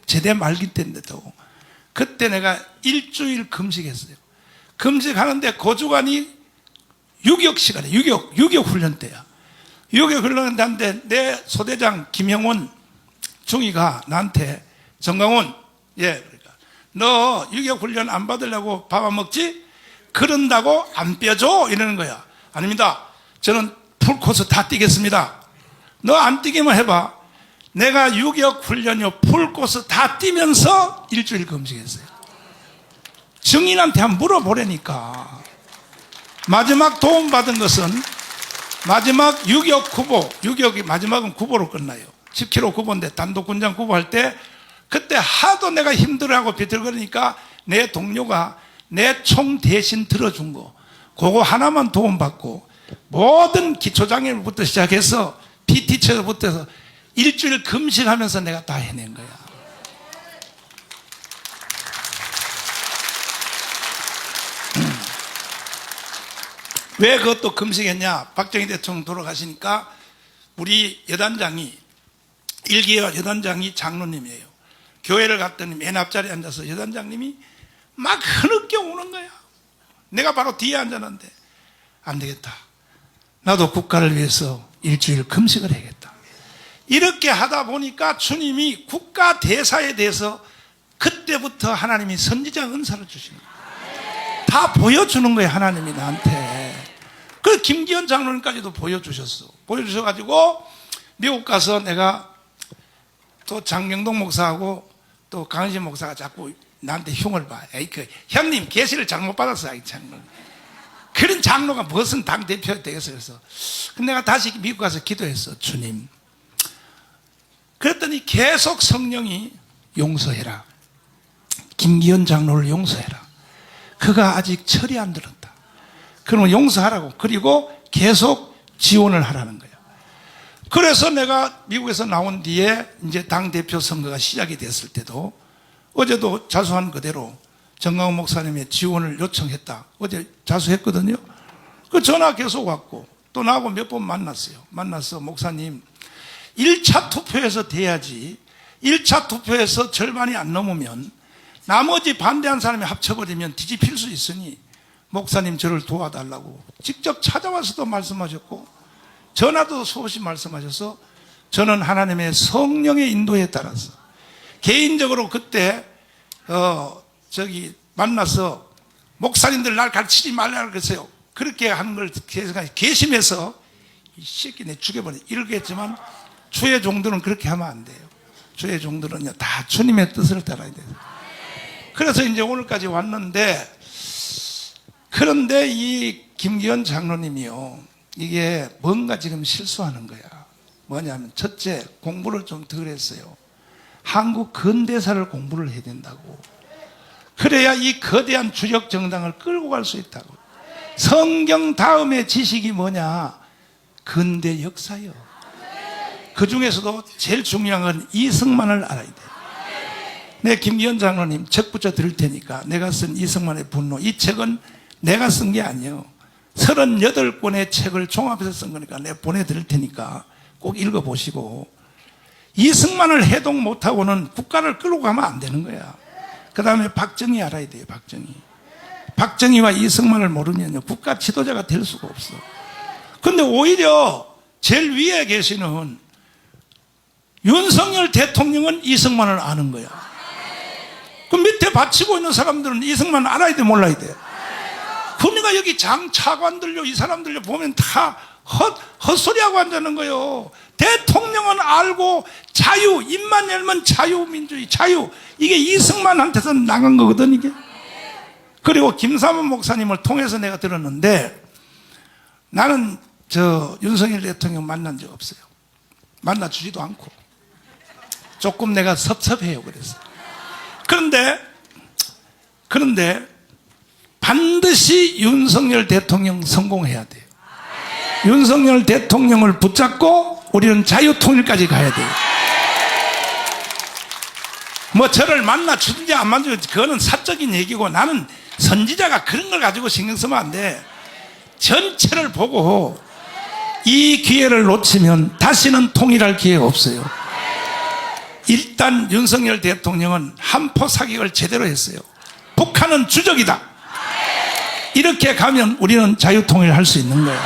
제대 말기 때인데도 그때 내가 일주일 금식했어요. 금식하는데 고주관이 유격 시간에 유격 훈련 때야. 유격 훈련 때인데 내 소대장 김영원 중위가 나한테 정광훈, 그러니까 너 유격 훈련 안 받으려고 밥 안 먹지? 그런다고 안 빼줘? 이러는 거야. 아닙니다. 저는 풀코스 다 뛰겠습니다. 너 안 뛰기만 해봐. 내가 유격 훈련이요 풀코스 다 뛰면서 일주일 금식했어요. 증인한테 한번 물어보라니까. 마지막 도움받은 것은 마지막 유격 구보, 유격이 마지막은 구보로 끝나요. 10km 구보인데 단독군장 구보할 때 그때 하도 내가 힘들어하고 비틀거리니까 내 동료가 내 총 대신 들어준 거 그거 하나만 도움받고 모든 기초장애물부터 시작해서 PT체부터 해서 일주일 금식하면서 내가 다 해낸 거야. 왜 그것도 금식했냐? 박정희 대통령 돌아가시니까 우리 여단장이, 일기와 여단장이 장로님이에요. 교회를 갔더니 맨 앞자리에 앉아서 여단장님이 막 흐느껴 우는 거야. 내가 바로 뒤에 앉았는데 안 되겠다. 나도 국가를 위해서 일주일 금식을 해야겠다. 이렇게 하다 보니까 주님이 국가 대사에 대해서 그때부터 하나님이 선지자 은사를 주시는 거예요. 다 보여주는 거예요. 하나님이 나한테. 그 김기현 장로님까지도 보여주셨어. 보여주셔가지고 미국 가서 내가 또 장경동 목사하고 또 강은신 목사가 자꾸 나한테 흉을 봐. 에이, 형님 계시를 잘못 받았어. 이 장로. 그런 장로가 무슨 당대표가 되겠어. 그래서 내가 다시 미국 가서 기도했어. 주님. 그랬더니 계속 성령이 용서해라. 김기현 장로를 용서해라. 그가 아직 철이 안 들었다. 그러면 용서하라고. 그리고 계속 지원을 하라는 거야. 그래서 내가 미국에서 나온 뒤에 이제 당대표 선거가 시작이 됐을 때도 어제도 자수한 그대로 정광훈 목사님의 지원을 요청했다. 어제 자수했거든요. 그 전화 계속 왔고 또 나하고 몇 번 만났어요. 만나서 목사님 1차 투표에서 돼야지 1차 투표에서 절반이 안 넘으면 나머지 반대한 사람이 합쳐버리면 뒤집힐 수 있으니 목사님 저를 도와달라고 직접 찾아와서도 말씀하셨고 전화도 수없이 말씀하셔서 저는 하나님의 성령의 인도에 따라서 개인적으로 그때 만나서 목사님들 날 가르치지 말라고 그랬어요. 그렇게 하는 걸 개심해서 이 새끼 내 죽여버려 이렇게 했지만 주의 종들은 그렇게 하면 안 돼요. 주의 종들은요 다 주님의 뜻을 따라야 돼요. 그래서 이제 오늘까지 왔는데 그런데 이 김기현 장로님이요 이게 뭔가 지금 실수하는 거야. 뭐냐면 첫째 공부를 좀 덜 했어요. 한국 근대사를 공부를 해야 된다고. 그래야 이 거대한 주력 정당을 끌고 갈 수 있다고. 성경 다음에 지식이 뭐냐? 근대 역사요. 그 중에서도 제일 중요한 건 이승만을 알아야 돼. 내 김기현 장로님 책 붙여 드릴 테니까 내가 쓴 이승만의 분노. 이 책은 내가 쓴 게 아니에요. 38권의 책을 종합해서 쓴 거니까 내가 보내드릴 테니까 꼭 읽어보시고 이승만을 해동 못하고는 국가를 끌고 가면 안 되는 거야. 그 다음에 박정희 알아야 돼요. 박정희와 이승만을 모르면요 국가 지도자가 될 수가 없어. 근데 오히려 제일 위에 계시는 윤석열 대통령은 이승만을 아는 거야. 그 밑에 받치고 있는 사람들은 이승만을 알아야 돼 몰라야 돼? 그러니까 여기 장 차관들요 이 사람들요 보면 다 헛소리하고 앉아는 거예요. 대통령은 알고 자유, 입만 열면 자유민주주의 자유 이게 이승만한테서 나간 거거든 이게. 그리고 김삼원 목사님을 통해서 내가 들었는데 나는 윤석열 대통령 만난 적 없어요. 만나주지도 않고. 조금 내가 섭섭해요. 그런데 반드시 윤석열 대통령 성공해야 돼요. 윤석열 대통령을 붙잡고 우리는 자유통일까지 가야 돼요. 뭐 저를 만나주든지 안 만나주든지 그거는 사적인 얘기고 나는 선지자가 그런 걸 가지고 신경 쓰면 안 돼. 전체를 보고 이 기회를 놓치면 다시는 통일할 기회가 없어요. 일단 윤석열 대통령은 한포 사격을 제대로 했어요. 북한은 주적이다. 이렇게 가면 우리는 자유통일할 수 있는 거야.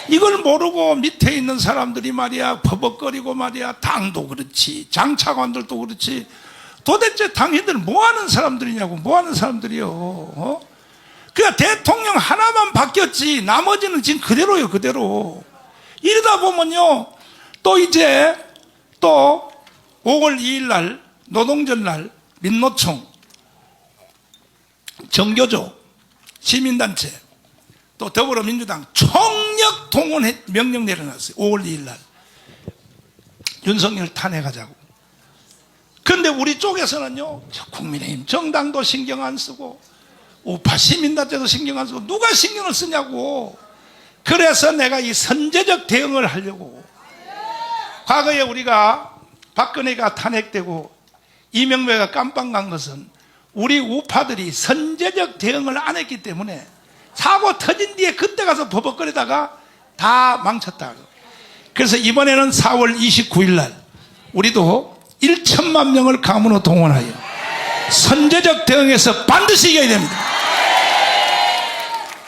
이걸 모르고 밑에 있는 사람들이 말이야 버벅거리고 말이야 당도 그렇지 장차관들도 그렇지 도대체 당신들 뭐하는 사람들이냐고 뭐하는 사람들이요. 그러니까 대통령 하나만 바뀌었지 나머지는 지금 그대로요 그대로. 이러다 보면요 또 이제 또 5월 2일 날 노동절날 민노총 정교조 시민단체 또 더불어민주당 총력 동원 명령 내려놨어요. 5월 2일 날 윤석열 탄핵하자고. 그런데 우리 쪽에서는요 국민의힘 정당도 신경 안 쓰고 우파 시민단체도 신경 안 쓰고 누가 신경을 쓰냐고. 그래서 내가 이 선제적 대응을 하려고. 과거에 우리가 박근혜가 탄핵되고 이명박가 깜빵 간 것은 우리 우파들이 선제적 대응을 안 했기 때문에 사고 터진 뒤에 그때 가서 버벅거리다가 다 망쳤다. 그래서 이번에는 4월 29일 날 우리도 1천만 명을 가문으로 동원하여 선제적 대응에서 반드시 이겨야 됩니다.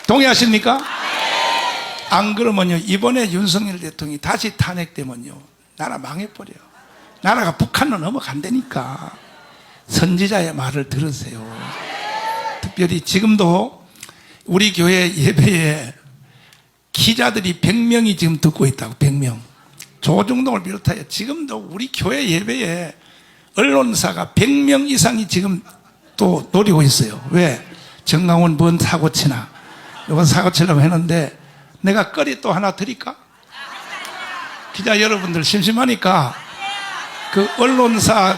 동의하십니까? 안 그러면요 이번에 윤석열 대통령이 다시 탄핵되면요 나라 망해버려요. 나라가 북한으로 넘어간다니까. 선지자의 말을 들으세요. 특별히 지금도 우리 교회 예배에 기자들이 100명이 지금 듣고 있다고. 100명. 조중동을 비롯하여 지금도 우리 교회 예배에 언론사가 100명 이상이 지금 또 노리고 있어요. 왜? 정강훈 뭔 사고 치나. 이건 사고 치려고 했는데 내가 거리 또 하나 드릴까? 기자 여러분들 심심하니까 그 언론사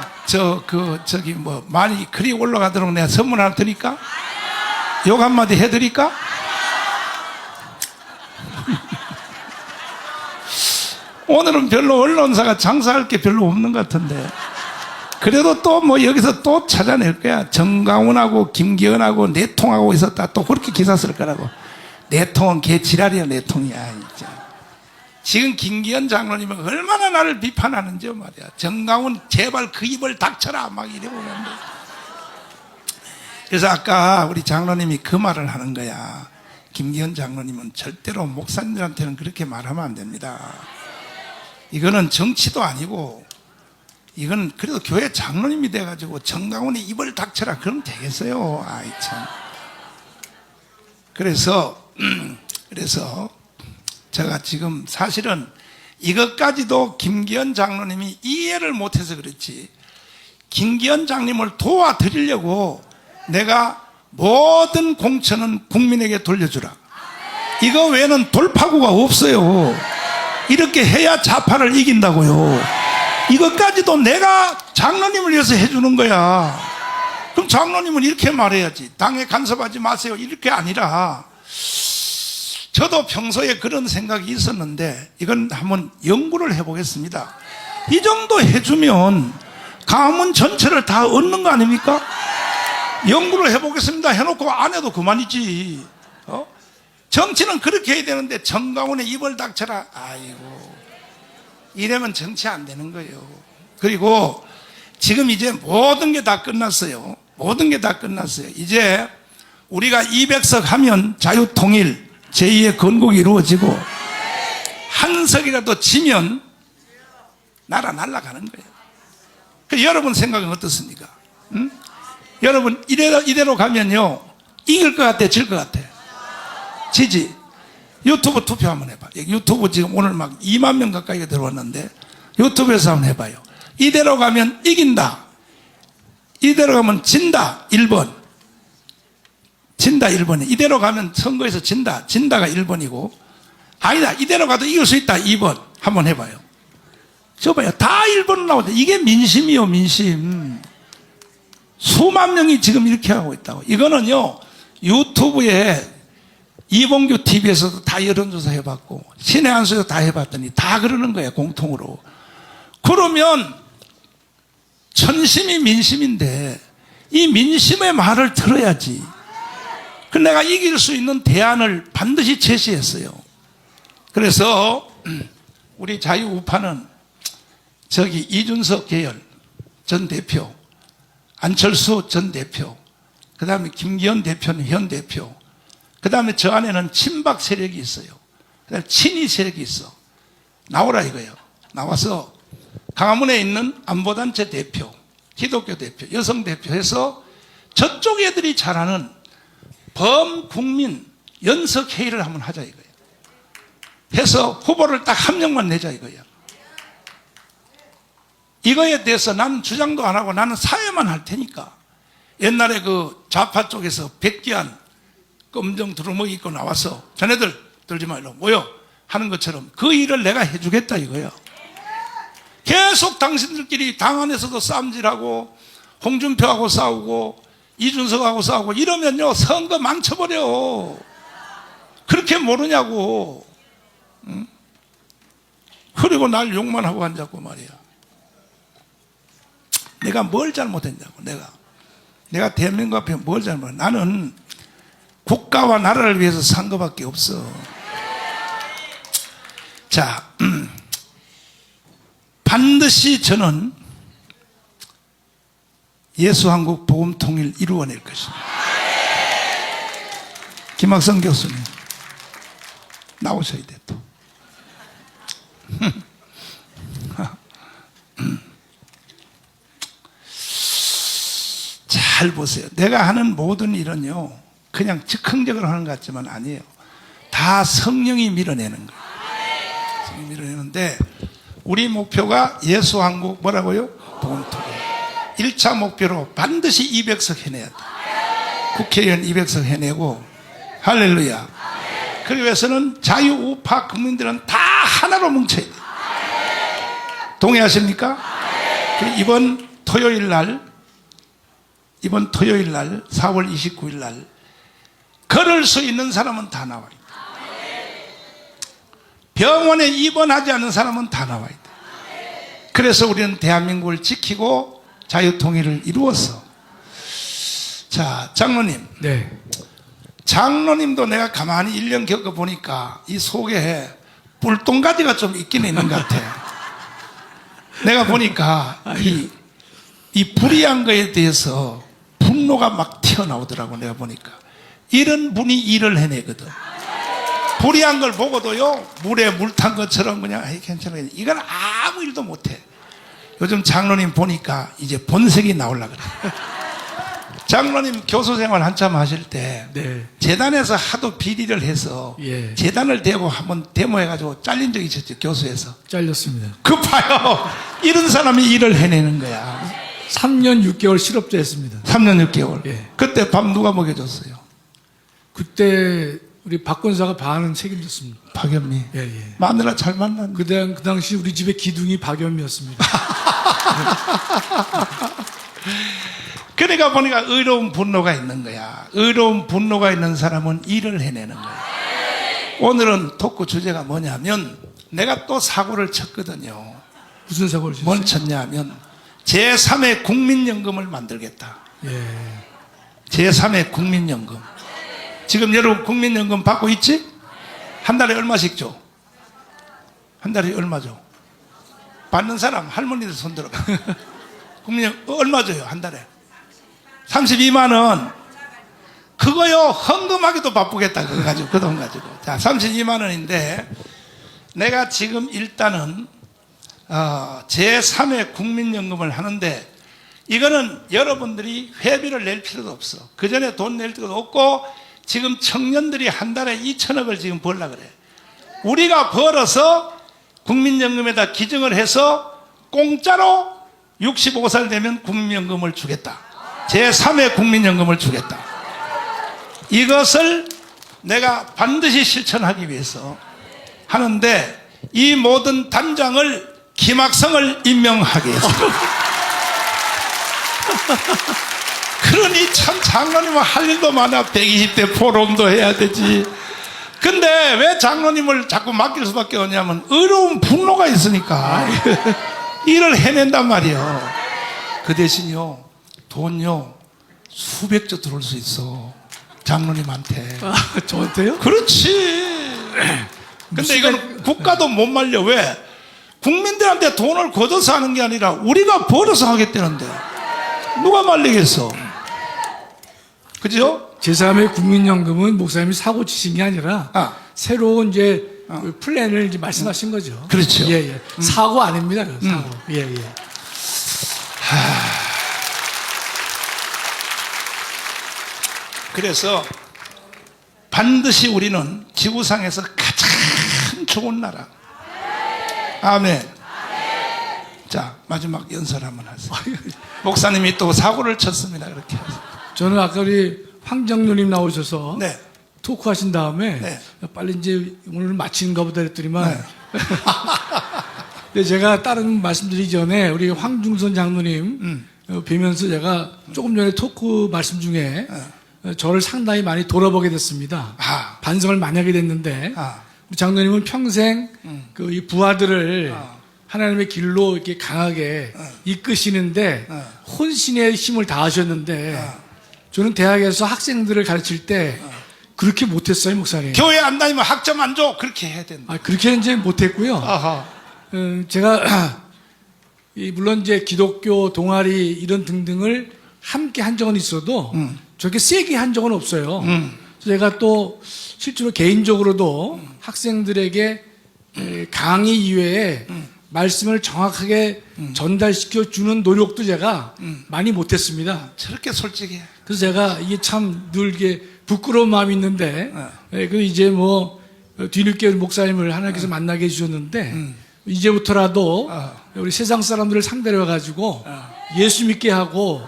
저기 뭐 많이 글이 올라가도록 내가 선물 하나 드릴까? 욕 한마디 해드릴까? 오늘은 별로 언론사가 장사할 게 별로 없는 것 같은데 그래도 또 뭐 여기서 또 찾아낼 거야. 정강훈하고 김기현하고 내통하고 있었다. 또 그렇게 기사 쓸 거라고. 내통은 개 지랄이야. 내통이야 진짜. 지금 김기현 장로님은 얼마나 나를 비판하는지 말이야. 정강훈 제발 그 입을 닥쳐라 막 이래 보는데. 그래서 아까 우리 장로님이 그 말을 하는 거야. 김기현 장로님은 절대로 목사님들한테는 그렇게 말하면 안 됩니다. 이거는 정치도 아니고 이건 그래도 교회 장로님이 돼가지고 정강훈이 입을 닥쳐라 그러면 되겠어요. 아이 참. 그래서 제가 지금 사실은 이것까지도 김기현 장로님이 이해를 못해서 그렇지 김기현 장님을 도와드리려고 내가 모든 공천은 국민에게 돌려주라. 이거 외에는 돌파구가 없어요. 이렇게 해야 좌파를 이긴다고요. 이것까지도 내가 장로님을 위해서 해주는 거야. 그럼 장로님은 이렇게 말해야지. 당에 간섭하지 마세요. 이렇게 아니라 저도 평소에 그런 생각이 있었는데 이건 한번 연구를 해보겠습니다. 이 정도 해주면 가문 전체를 다 얻는 거 아닙니까? 연구를 해보겠습니다 해놓고 안 해도 그만이지. 정치는 그렇게 해야 되는데 정강훈의 입을 닥쳐라. 아이고 이러면 정치 안 되는 거예요. 그리고 지금 이제 모든 게 다 끝났어요. 모든 게 다 끝났어요. 이제 우리가 200석 하면 자유통일 제2의 건국이 이루어지고 한 석이라도 지면 나라 날아가는 거예요. 그 여러분 생각은 어떻습니까? 응? 여러분 이대로 가면요 이길 것 같아 질 것 같아? 지지. 유튜브 투표 한번 해봐. 유튜브 지금 오늘 막 2만 명 가까이가 들어왔는데 유튜브에서 한번 해봐요. 이대로 가면 이긴다, 이대로 가면 진다 1번, 진다 1번이. 이대로 가면 선거에서 진다. 진다가 1번이고. 아니다. 이대로 가도 이길 수 있다. 2번. 한번 해봐요. 저 봐요. 다 1번 나오죠. 이게 민심이요, 민심. 수만 명이 지금 이렇게 하고 있다고. 이거는요, 유튜브에 이봉규 TV에서도 다 여론조사 해봤고, 신의 한수에서 다 해봤더니 다 그러는 거예요, 공통으로. 그러면, 천심이 민심인데, 이 민심의 말을 들어야지. 그 내가 이길 수 있는 대안을 반드시 제시했어요. 그래서, 우리 자유우파는 저기 이준석 계열 전 대표, 안철수 전 대표, 그 다음에 김기현 대표는 현 대표, 그 다음에 저 안에는 친박 세력이 있어요. 그 다음에 친이 세력이 있어. 나오라 이거예요. 나와서 강화문에 있는 안보단체 대표, 기독교 대표, 여성 대표 해서 저쪽 애들이 잘하는 범국민 연석회의를 한번 하자 이거예요. 해서 후보를 딱 한 명만 내자 이거예요. 이거에 대해서 나는 주장도 안 하고 나는 사회만 할 테니까. 옛날에 그 좌파 쪽에서 백기한 검정 두루마기 입고 나와서 자네들 들지 말고 모여 하는 것처럼 그 일을 내가 해주겠다 이거야. 계속 당신들끼리 당 안에서도 싸움질하고 홍준표하고 싸우고 이준석하고 싸우고 이러면요 선거 망쳐버려. 그렇게 모르냐고. 응? 그리고 날 욕만 하고 앉았고 말이야. 내가 뭘 잘못했냐고. 내가 대한민국 앞에 뭘 잘못했냐고. 나는 국가와 나라를 위해서 산 것밖에 없어. 자, 반드시 저는 예수한국 복음통일 이루어낼 것입니다. 김학성 교수님 나오셔야 돼 또. 잘 보세요. 내가 하는 모든 일은요 그냥 즉흥적으로 하는 것 같지만 아니에요. 다 성령이 밀어내는 거예요. 성령이 밀어내는데 우리 목표가 예수한국 뭐라고요? 복음통일. 1차 목표로 반드시 200석 해내야 돼. 국회의원 200석 해내고 할렐루야. 그러기 위해서는 자유우파 국민들은 다 하나로 뭉쳐야 돼. 동의하십니까? 이번 토요일 날 4월 29일 날 걸을 수 있는 사람은 다 나와야 돼. 병원에 입원하지 않은 사람은 다 나와야 돼. 그래서 우리는 대한민국을 지키고 자유통일을 이루었어. 자, 장로님. 네. 장로님도 내가 가만히 1년 겪어보니까 이 속에 뿔똥가지가 좀 있긴 있는 것 같아. 내가 보니까 이 불의한 거에 대해서 분노가 막 튀어나오더라고. 내가 보니까 이런 분이 일을 해내거든. 불의한 걸 보고도요 물에 물 탄 것처럼 그냥 괜찮아. 이건 아무 일도 못해. 요즘 장로님 보니까 이제 본색이 나오려고 그래. 장로님 교수 생활 한참 하실 때 네. 재단에서 하도 비리를 해서 예. 재단을 대고 한번 데모해가지고 잘린 적이 있었죠. 교수에서. 잘렸습니다. 그 봐요. 이런 사람이 일을 해내는 거야. 3년 6개월 실업자 했습니다. 3년 6개월. 예. 그때 밥 누가 먹여줬어요? 그때 우리 박 권사가 반은 책임졌습니다. 박연미. 예, 예. 마누라 잘 만났네. 그 당시 우리 집의 기둥이 박연미였습니다. 그러니까 보니까 의로운 분노가 있는 거야. 의로운 분노가 있는 사람은 일을 해내는 거야. 오늘은 토크 주제가 뭐냐면 내가 또 사고를 쳤거든요. 무슨 사고를 쳤어요? 뭘 쳤냐 하면 제3의 국민연금을 만들겠다. 예. 제3의 국민연금. 지금 여러분 국민연금 받고 있지? 한 달에 얼마씩 줘? 한 달에 얼마 줘? 받는 사람 할머니들 손 들어봐. 국민연금 얼마 줘요 한 달에? 32만 원. 그거요 헌금하기도 바쁘겠다. 그거 가지고 그 돈 가지고. 자 32만 원인데 내가 지금 일단은 제3의 국민연금을 하는데 이거는 여러분들이 회비를 낼 필요도 없어. 그 전에 돈 낼 필요도 없고 지금 청년들이 한 달에 2천억을 지금 벌라 그래. 우리가 벌어서 국민연금에다 기증을 해서 공짜로 65살 되면 국민연금을 주겠다. 제3의 국민연금을 주겠다. 이것을 내가 반드시 실천하기 위해서 하는데 이 모든 단장을 김학성을 임명하게 했습니다. 그러니 참 장로님은 할 일도 많아. 120대 포럼도 해야 되지. 근데 왜 장로님을 자꾸 맡길 수밖에 없냐면 어려운 분노가 있으니까 일을 해낸단 말이에요. 그 대신요 돈요 수백조 들어올 수 있어 장로님한테. 아, 저한테요? 그렇지. 근데 이건 국가도 못 말려. 왜? 국민들한테 돈을 걷어서 하는 게 아니라 우리가 벌어서 하겠다는데 누가 말리겠어? 그죠? 제3의 국민연금은 목사님이 사고 치신 게 아니라 새로운 이제 그 플랜을 이제 말씀하신 거죠. 그렇죠. 예, 예. 사고 아닙니다. 그 사고. 예, 예. 그래서 반드시 우리는 지구상에서 가장 좋은 나라. 아멘. 자, 마지막 연설 한번 하세요. 목사님이 또 사고를 쳤습니다. 그렇게 하세요. 저는 아까 우리 황정루님 나오셔서 네. 토크 하신 다음에 네. 빨리 이제 오늘 마치는가 보다 그랬더니만 근데 제가 다른 말씀드리기 전에 우리 황중선 장로님 뵈면서 제가 조금 전에 토크 말씀 중에 저를 상당히 많이 돌아보게 됐습니다. 반성을 많이 하게 됐는데 우리 장로님은 평생 그 이 부하들을 하나님의 길로 이렇게 강하게 이끄시는데 혼신의 힘을 다하셨는데 저는 대학에서 학생들을 가르칠 때 그렇게 못했어요, 목사님. 교회 안 다니면 학점 안 줘. 그렇게 해야 된다. 아, 그렇게는 이제 못했고요. 제가 물론 이제 기독교 동아리 이런 등등을 함께 한 적은 있어도 저렇게 세게 한 적은 없어요. 그래서 제가 또 실제로 개인적으로도 학생들에게 강의 이외에 말씀을 정확하게 전달시켜 주는 노력도 제가 많이 못했습니다. 저렇게 솔직해. 그래서 제가 이게 참 늘 이게 부끄러운 마음이 있는데, 그 이제 뭐 뒤늦게 목사님을 하나님께서 만나게 해주셨는데, 이제부터라도 우리 세상 사람들을 상대로 해가지고 예수 믿게 하고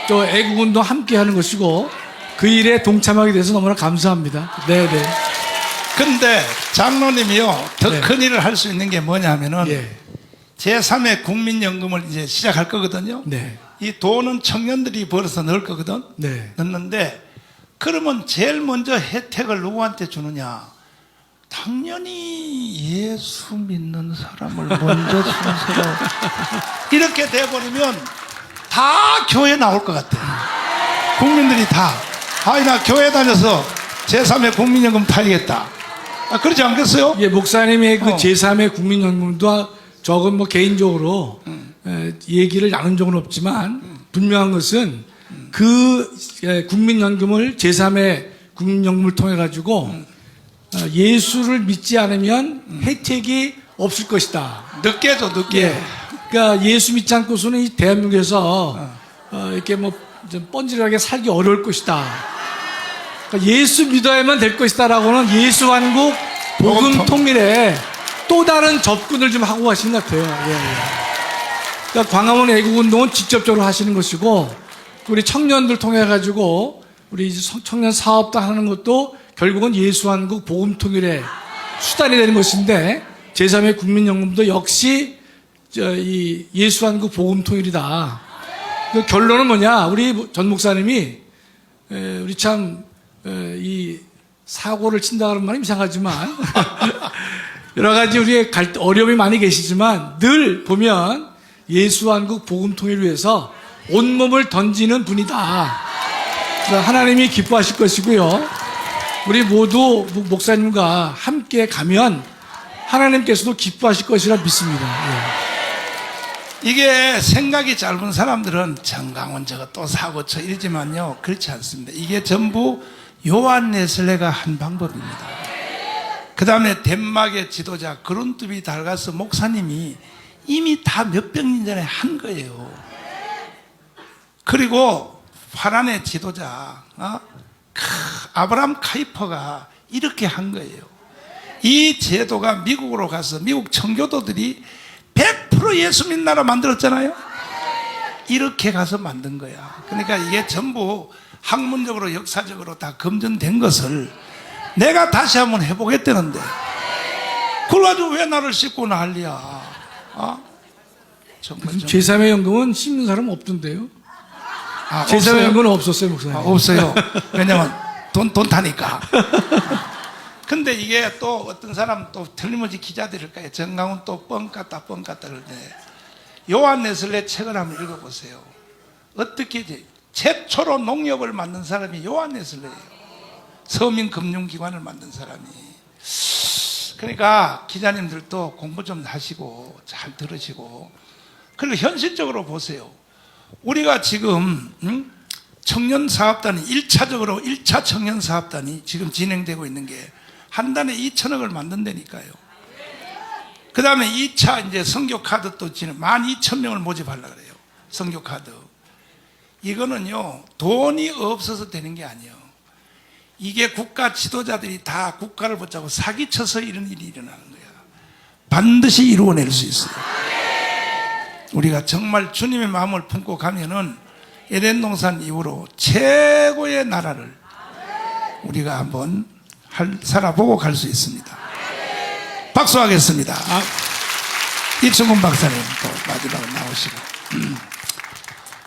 또 애국운동 함께 하는 것이고 그 일에 동참하게 돼서 너무나 감사합니다. 네네. 근데 장로님이요, 더 네. 큰 일을 할 수 있는 게 뭐냐면은 예. 제3의 국민연금을 이제 시작할 거거든요. 네. 이 돈은 청년들이 벌어서 넣을 거거든. 네. 넣는데 그러면 제일 먼저 혜택을 누구한테 주느냐? 당연히 예수 믿는 사람을 먼저 순서로 이렇게 돼버리면 다 교회 나올 것 같아. 국민들이 다. 아이, 나 교회 다녀서 제3의 국민연금 타야겠다. 그렇지 않겠어요? 예, 목사님의 그 제3의 국민연금도 저건 뭐 개인적으로 얘기를 나눈 적은 없지만 분명한 것은 그 국민연금을 제3의 국민연금을 통해 가지고 예수를 믿지 않으면 혜택이 없을 것이다. 늦게 줘, 늦게. 예. 그러니까 예수 믿지 않고서는 이 대한민국에서 이렇게 뭐 좀 뻔질하게 살기 어려울 것이다. 그러니까 예수 믿어야만 될 것이다라고는 예수한국 복음 통일에 또 다른 접근을 좀 하고 가시는 것 같아요. 예, 예. 그러니까 광화문 애국운동은 직접적으로 하시는 것이고 우리 청년들 통해 가지고 우리 청년 사업도 하는 것도 결국은 예수한국 복음 통일의 수단이 되는 것인데 제3의 국민연금도 역시 이 예수한국 복음 통일이다. 그 결론은 뭐냐? 우리 전 목사님이 우리 참 이 사고를 친다 그런 말은 이상하지만 여러 가지 우리의 어려움이 많이 계시지만 늘 보면 예수한국 복음 통일을 위해서 온몸을 던지는 분이다. 그래서 하나님이 기뻐하실 것이고요. 우리 모두 목사님과 함께 가면 하나님께서도 기뻐하실 것이라 믿습니다. 예. 이게 생각이 짧은 사람들은 정강원 저거 또 사고 쳐 이러지만요, 그렇지 않습니다. 이게 전부 요한 네슬레가 한 방법입니다. 그 다음에 덴마크의 지도자 그룬트비 달가스 목사님이 이미 다 몇백 년 전에 한 거예요. 그리고 파란의 지도자 아브라함 카이퍼가 이렇게 한 거예요. 이 제도가 미국으로 가서 미국 청교도들이 100% 예수 믿는 나라 만들었잖아요. 이렇게 가서 만든 거야. 그러니까 이게 전부 학문적으로 역사적으로 다 검증된 것을 내가 다시 한번 해보겠다는데 그걸 가지고 왜 나를 씻고 난리야? 정말 제3의 연금은 씹는 사람 없던데요? 제3의 없어요? 연금은 없었어요, 목사님. 없어요. 왜냐면 돈 타니까. 근데 이게 또 어떤 사람 또 틀림없이 기자들일까요? 정강훈 또 뻥 같다 그러는데 요한 네슬레 책을 한번 읽어보세요. 어떻게 이제 최초로 농협을 만든 사람이 요한 네슬레예요. 서민금융기관을 만든 사람이. 그러니까 기자님들도 공부 좀 하시고 잘 들으시고 그리고 현실적으로 보세요. 우리가 지금 청년사업단이 1차적으로 1차 청년사업단이 지금 진행되고 있는 게 한 달에 2천억을 만든다니까요. 그 다음에 2차 이제 선교카드 또 12,000명을 모집하려고 그래요. 선교카드. 이거는요, 돈이 없어서 되는 게 아니에요. 이게 국가 지도자들이 다 국가를 붙잡고 사기쳐서 이런 일이 일어나는 거야. 반드시 이루어낼 수 있어요. 우리가 정말 주님의 마음을 품고 가면은 에덴 동산 이후로 최고의 나라를 우리가 한번 살아보고 갈 수 있습니다. 박수하겠습니다. 이충근 박사님 또 마지막으로 나오시고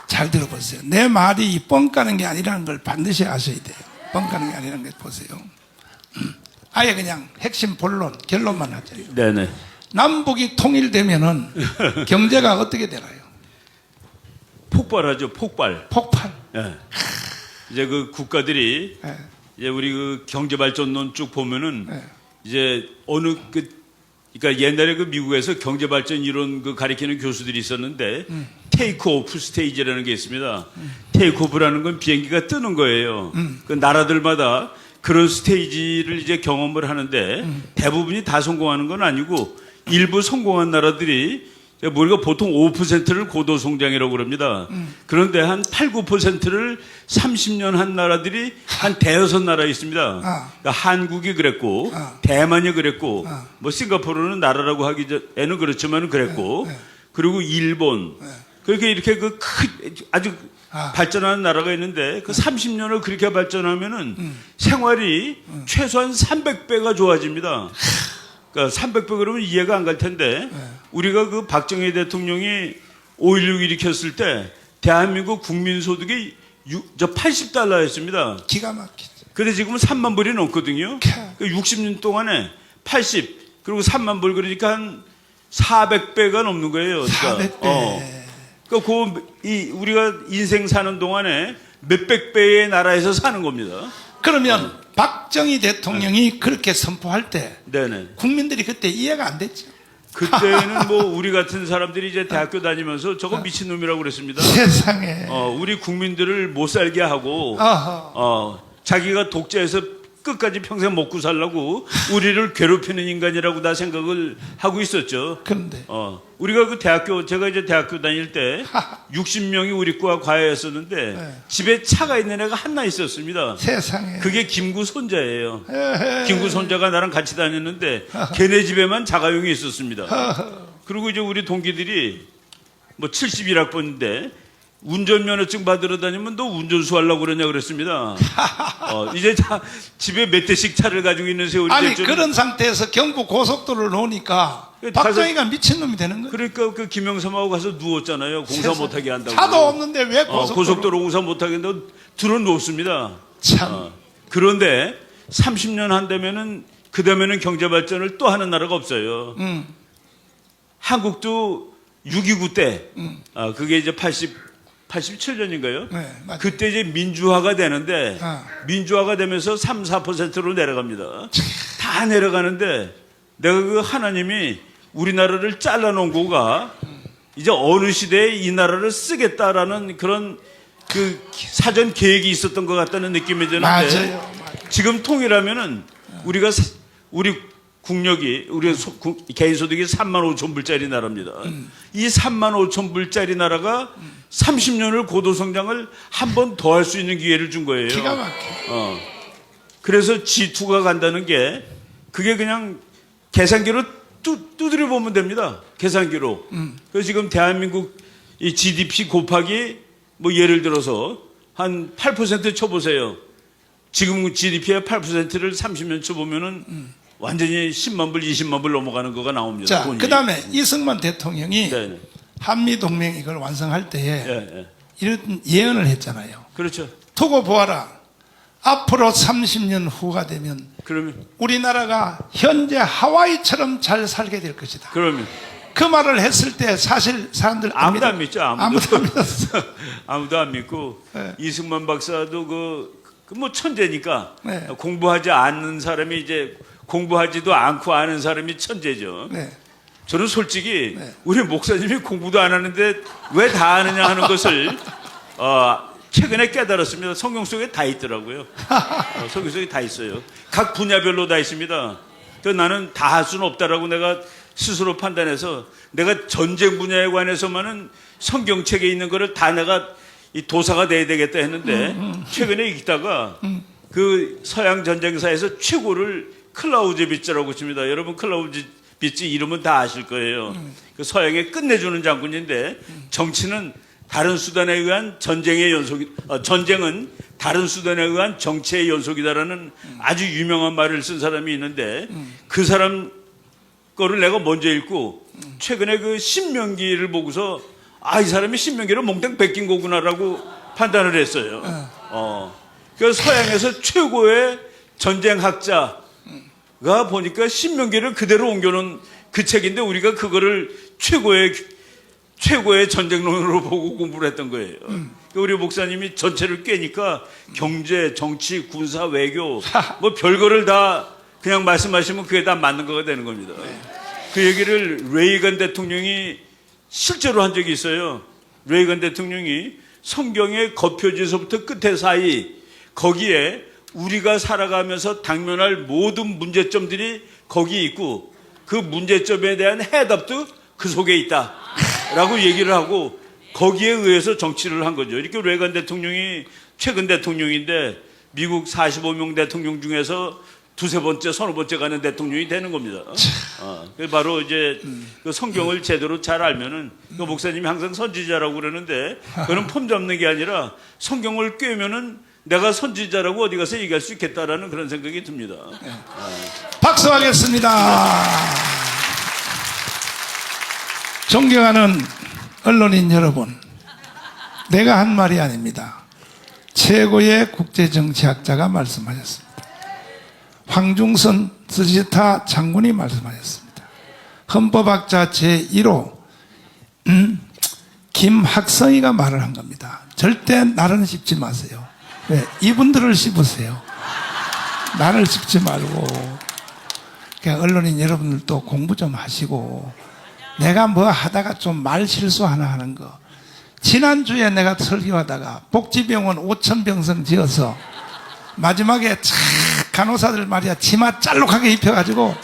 잘 들어보세요. 내 말이 뻥 까는 게 아니라는 걸 반드시 아셔야 돼요. 뻥 까는 게 아니라는 걸 보세요. 아예 그냥 핵심 본론 결론만 하죠. 네네. 남북이 통일되면은 경제가 어떻게 되나요? 폭발하죠, 폭발. 폭발. 예. 이제 그 국가들이 예. 이제 우리 그 경제발전론 쭉 보면은 예. 이제 어느 그러니까 옛날에 그 미국에서 경제발전 이론 그 가리키는 교수들이 있었는데 테이크 오프 스테이지라는 게 있습니다. 테이크 오프라는 건 비행기가 뜨는 거예요. 그 나라들마다 그런 스테이지를 이제 경험을 하는데 대부분이 다 성공하는 건 아니고 일부 성공한 나라들이 우리가 보통 5%를 고도 성장이라고 그럽니다. 그런데 한 8, 9%를 30년 한 나라들이 한 대여섯 나라 있습니다. 그러니까 한국이 그랬고, 대만이 그랬고, 뭐 싱가포르는 나라라고 하기 전에는 그렇지만 그랬고, 그리고 일본. 그렇게 이렇게 아주 발전하는 나라가 있는데 그 30년을 그렇게 발전하면은 생활이 최소한 300배가 좋아집니다. 그러니까 300배 그러면 이해가 안 갈 텐데 우리가 그 박정희 대통령이 5.16 일으켰을 때 대한민국 국민소득이 80달러였습니다. 기가 막히죠. 근데 지금은 3만 불이 넘거든요. 그러니까 60년 동안에 80 그리고 3만 불 그러니까 한 400배가 넘는 거예요. 그러니까, 400배. 그러니까 우리가 인생 사는 동안에 몇백 배의 나라에서 사는 겁니다. 그러면 박정희 대통령이 그렇게 선포할 때 네네. 국민들이 그때 이해가 안 됐죠. 그때는 뭐 우리 같은 사람들이 이제 대학교 다니면서 저거 미친놈이라고 그랬습니다. 세상에. 우리 국민들을 못 살게 하고 자기가 독재해서 끝까지 평생 먹고 살라고 우리를 괴롭히는 인간이라고 다 생각을 하고 있었죠. 그런데 우리가 제가 이제 대학교 다닐 때 60명이 우리 과 과외였었는데 네. 집에 차가 있는 애가 하나 있었습니다. 세상에. 그게 김구 손자예요. 에헤. 김구 손자가 나랑 같이 다녔는데 걔네 집에만 자가용이 있었습니다. 그리고 이제 우리 동기들이 뭐 71학번인데 운전면허증 받으러 다니면 너 운전수 하려고 그러냐 그랬습니다. 이제 집에 몇 대씩 차를 가지고 있는 세월이 아니 됐죠. 그런 상태에서 경부 고속도로를 놓으니까 박정희가 미친놈이 되는 거예요. 그러니까 그 김영삼하고 가서 누웠잖아요. 공사 못하게 한다고. 차도 없는데 왜 고속도로 공사 못하게 한다고 들어 놓습니다. 참. 그런데 30년 한다면은 그다음에는 경제 발전을 또 하는 나라가 없어요. 한국도 6.29 때, 그게 이제 87년인가요? 네, 맞아요. 그때 이제 민주화가 되는데, 민주화가 되면서 3, 4%로 내려갑니다. 다 내려가는데, 내가 그 하나님이 우리나라를 잘라놓은 거가, 이제 어느 시대에 이 나라를 쓰겠다라는 그런 그 사전 계획이 있었던 것 같다는 느낌이 드는데, 맞아요. 지금 통일하면은 우리 국력이 우리 개인 소득이 3만 5천 불짜리 나라입니다. 이 3만 5천 불짜리 나라가 30년을 고도 성장을 한 번 더 할 수 있는 기회를 준 거예요. 기가 막혀. 그래서 G2가 간다는 게 그게 그냥 계산기로 두드려 보면 됩니다. 계산기로. 그래서 지금 대한민국 이 GDP 곱하기 뭐 예를 들어서 한 8% 쳐보세요. 지금 GDP의 8%를 30년 쳐보면은 완전히 10만 불, 20만 불 넘어가는 거가 나옵니다. 자, 돈이. 그 다음에 이승만 대통령이 네. 한미동맹 이걸 완성할 때에 예, 예. 이런 예언을 했잖아요. 그렇죠. 두고 보아라. 앞으로 30년 후가 되면 그러면, 우리나라가 현재 하와이처럼 잘 살게 될 것이다. 그러면. 그 말을 했을 때 사실 사람들 아무도 안 믿죠, 아무도 안 믿었어. 아무도 안 믿고, 네. 이승만 박사도 뭐 천재니까, 네. 공부하지 않는 사람이 이제, 공부하지도 않고 아는 사람이 천재죠. 네. 저는 솔직히, 네. 우리 목사님이 공부도 안 하는데 왜 다 아느냐 하는 것을, 최근에 깨달았습니다. 성경 속에 다 있더라고요. 성경 속에 다 있어요. 각 분야별로 다 있습니다. 그래서 나는 다 할 수는 없다라고 내가 스스로 판단해서 내가 전쟁 분야에 관해서만은 성경책에 있는 거를 다 내가 이 도사가 돼야 되겠다 했는데 최근에 읽다가 그 서양 전쟁사에서 최고를 클라우제비츠라고 칩니다. 여러분 클라우제비츠 이름은 다 아실 거예요. 그 서양에 끝내주는 장군인데 정치는 다른 수단에 의한 전쟁의 연속이, 전쟁은 다른 수단에 의한 정치의 연속이다라는 아주 유명한 말을 쓴 사람이 있는데 그 사람 거를 내가 먼저 읽고 최근에 그 신명기를 보고서 이 사람이 신명기를 몽땅 베낀 거구나라고 판단을 했어요. 그래서 서양에서 최고의 전쟁학자가 보니까 신명기를 그대로 옮겨놓은 그 책인데 우리가 그거를 최고의 전쟁론으로 보고 공부를 했던 거예요. 우리 목사님이 전체를 꿰니까 경제, 정치, 군사, 외교 뭐 별거를 다 그냥 말씀하시면 그게 다 맞는 거가 되는 겁니다. 그 얘기를 레이건 대통령이 실제로 한 적이 있어요. 레이건 대통령이 성경의 겉표지에서부터 끝에 사이 거기에 우리가 살아가면서 당면할 모든 문제점들이 거기에 있고 그 문제점에 대한 해답도 그 속에 있다 라고 얘기를 하고 거기에 의해서 정치를 한 거죠. 이렇게 레이건 대통령이 최근 대통령인데 미국 45명 대통령 중에서 두세 번째, 서너 번째 가는 대통령이 되는 겁니다. 바로 이제 그 성경을 제대로 잘 알면은 그 목사님이 항상 선지자라고 그러는데 그는 폼 잡는 게 아니라 성경을 꿰면은 내가 선지자라고 어디 가서 얘기할 수 있겠다라는 그런 생각이 듭니다. 박수하겠습니다. 존경하는 언론인 여러분, 내가 한 말이 아닙니다. 최고의 국제정치학자가 말씀하셨습니다. 황중선 스지타 장군이 말씀하셨습니다. 헌법학자 제1호 김학성이가 말을 한 겁니다. 절대 나를 씹지 마세요. 왜? 이분들을 씹으세요. 나를 씹지 말고. 그러니까 언론인 여러분들도 공부 좀 하시고, 내가 뭐 하다가 좀 말 실수 하나 하는 거. 지난주에 내가 설교하다가 복지병원 5,000병성 지어서 마지막에 간호사들 말이야 치마 짤록하게 입혀가지고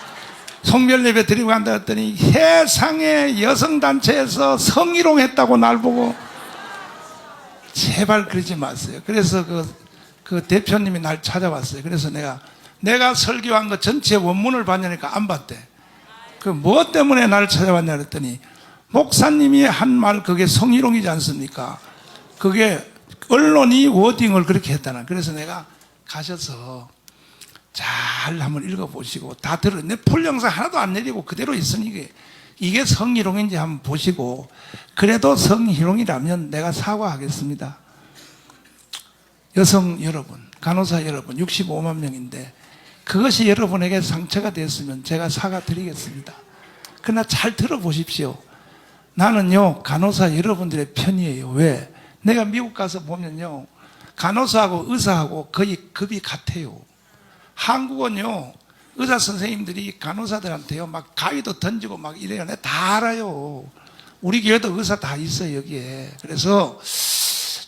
송별 예배 드리고 간다 했더니 세상에 여성단체에서 성희롱했다고 날 보고 제발 그러지 마세요. 그래서 그 대표님이 날 찾아왔어요. 그래서 내가 설교한 거 전체 원문을 봤냐니까 안 봤대. 그 뭐 때문에 나를 찾아왔냐 그랬더니 목사님이 한 말 그게 성희롱이지 않습니까? 그게 언론이 워딩을 그렇게 했다는. 그래서 내가 가셔서 잘 한번 읽어보시고 다 내 풀 영상 하나도 안 내리고 그대로 있으니 이게 성희롱인지 한번 보시고 그래도 성희롱이라면 내가 사과하겠습니다. 여성 여러분, 간호사 여러분 65만 명인데 그것이 여러분에게 상처가 됐으면 제가 사과드리겠습니다. 그러나 잘 들어보십시오. 나는요 간호사 여러분들의 편이에요. 왜? 내가 미국 가서 보면요 간호사하고 의사하고 거의 급이 같아요. 한국은요 의사 선생님들이 간호사들한테요 막 가위도 던지고 막 이래요. 내가 다 알아요. 우리 교회도 의사 다 있어요 여기에. 그래서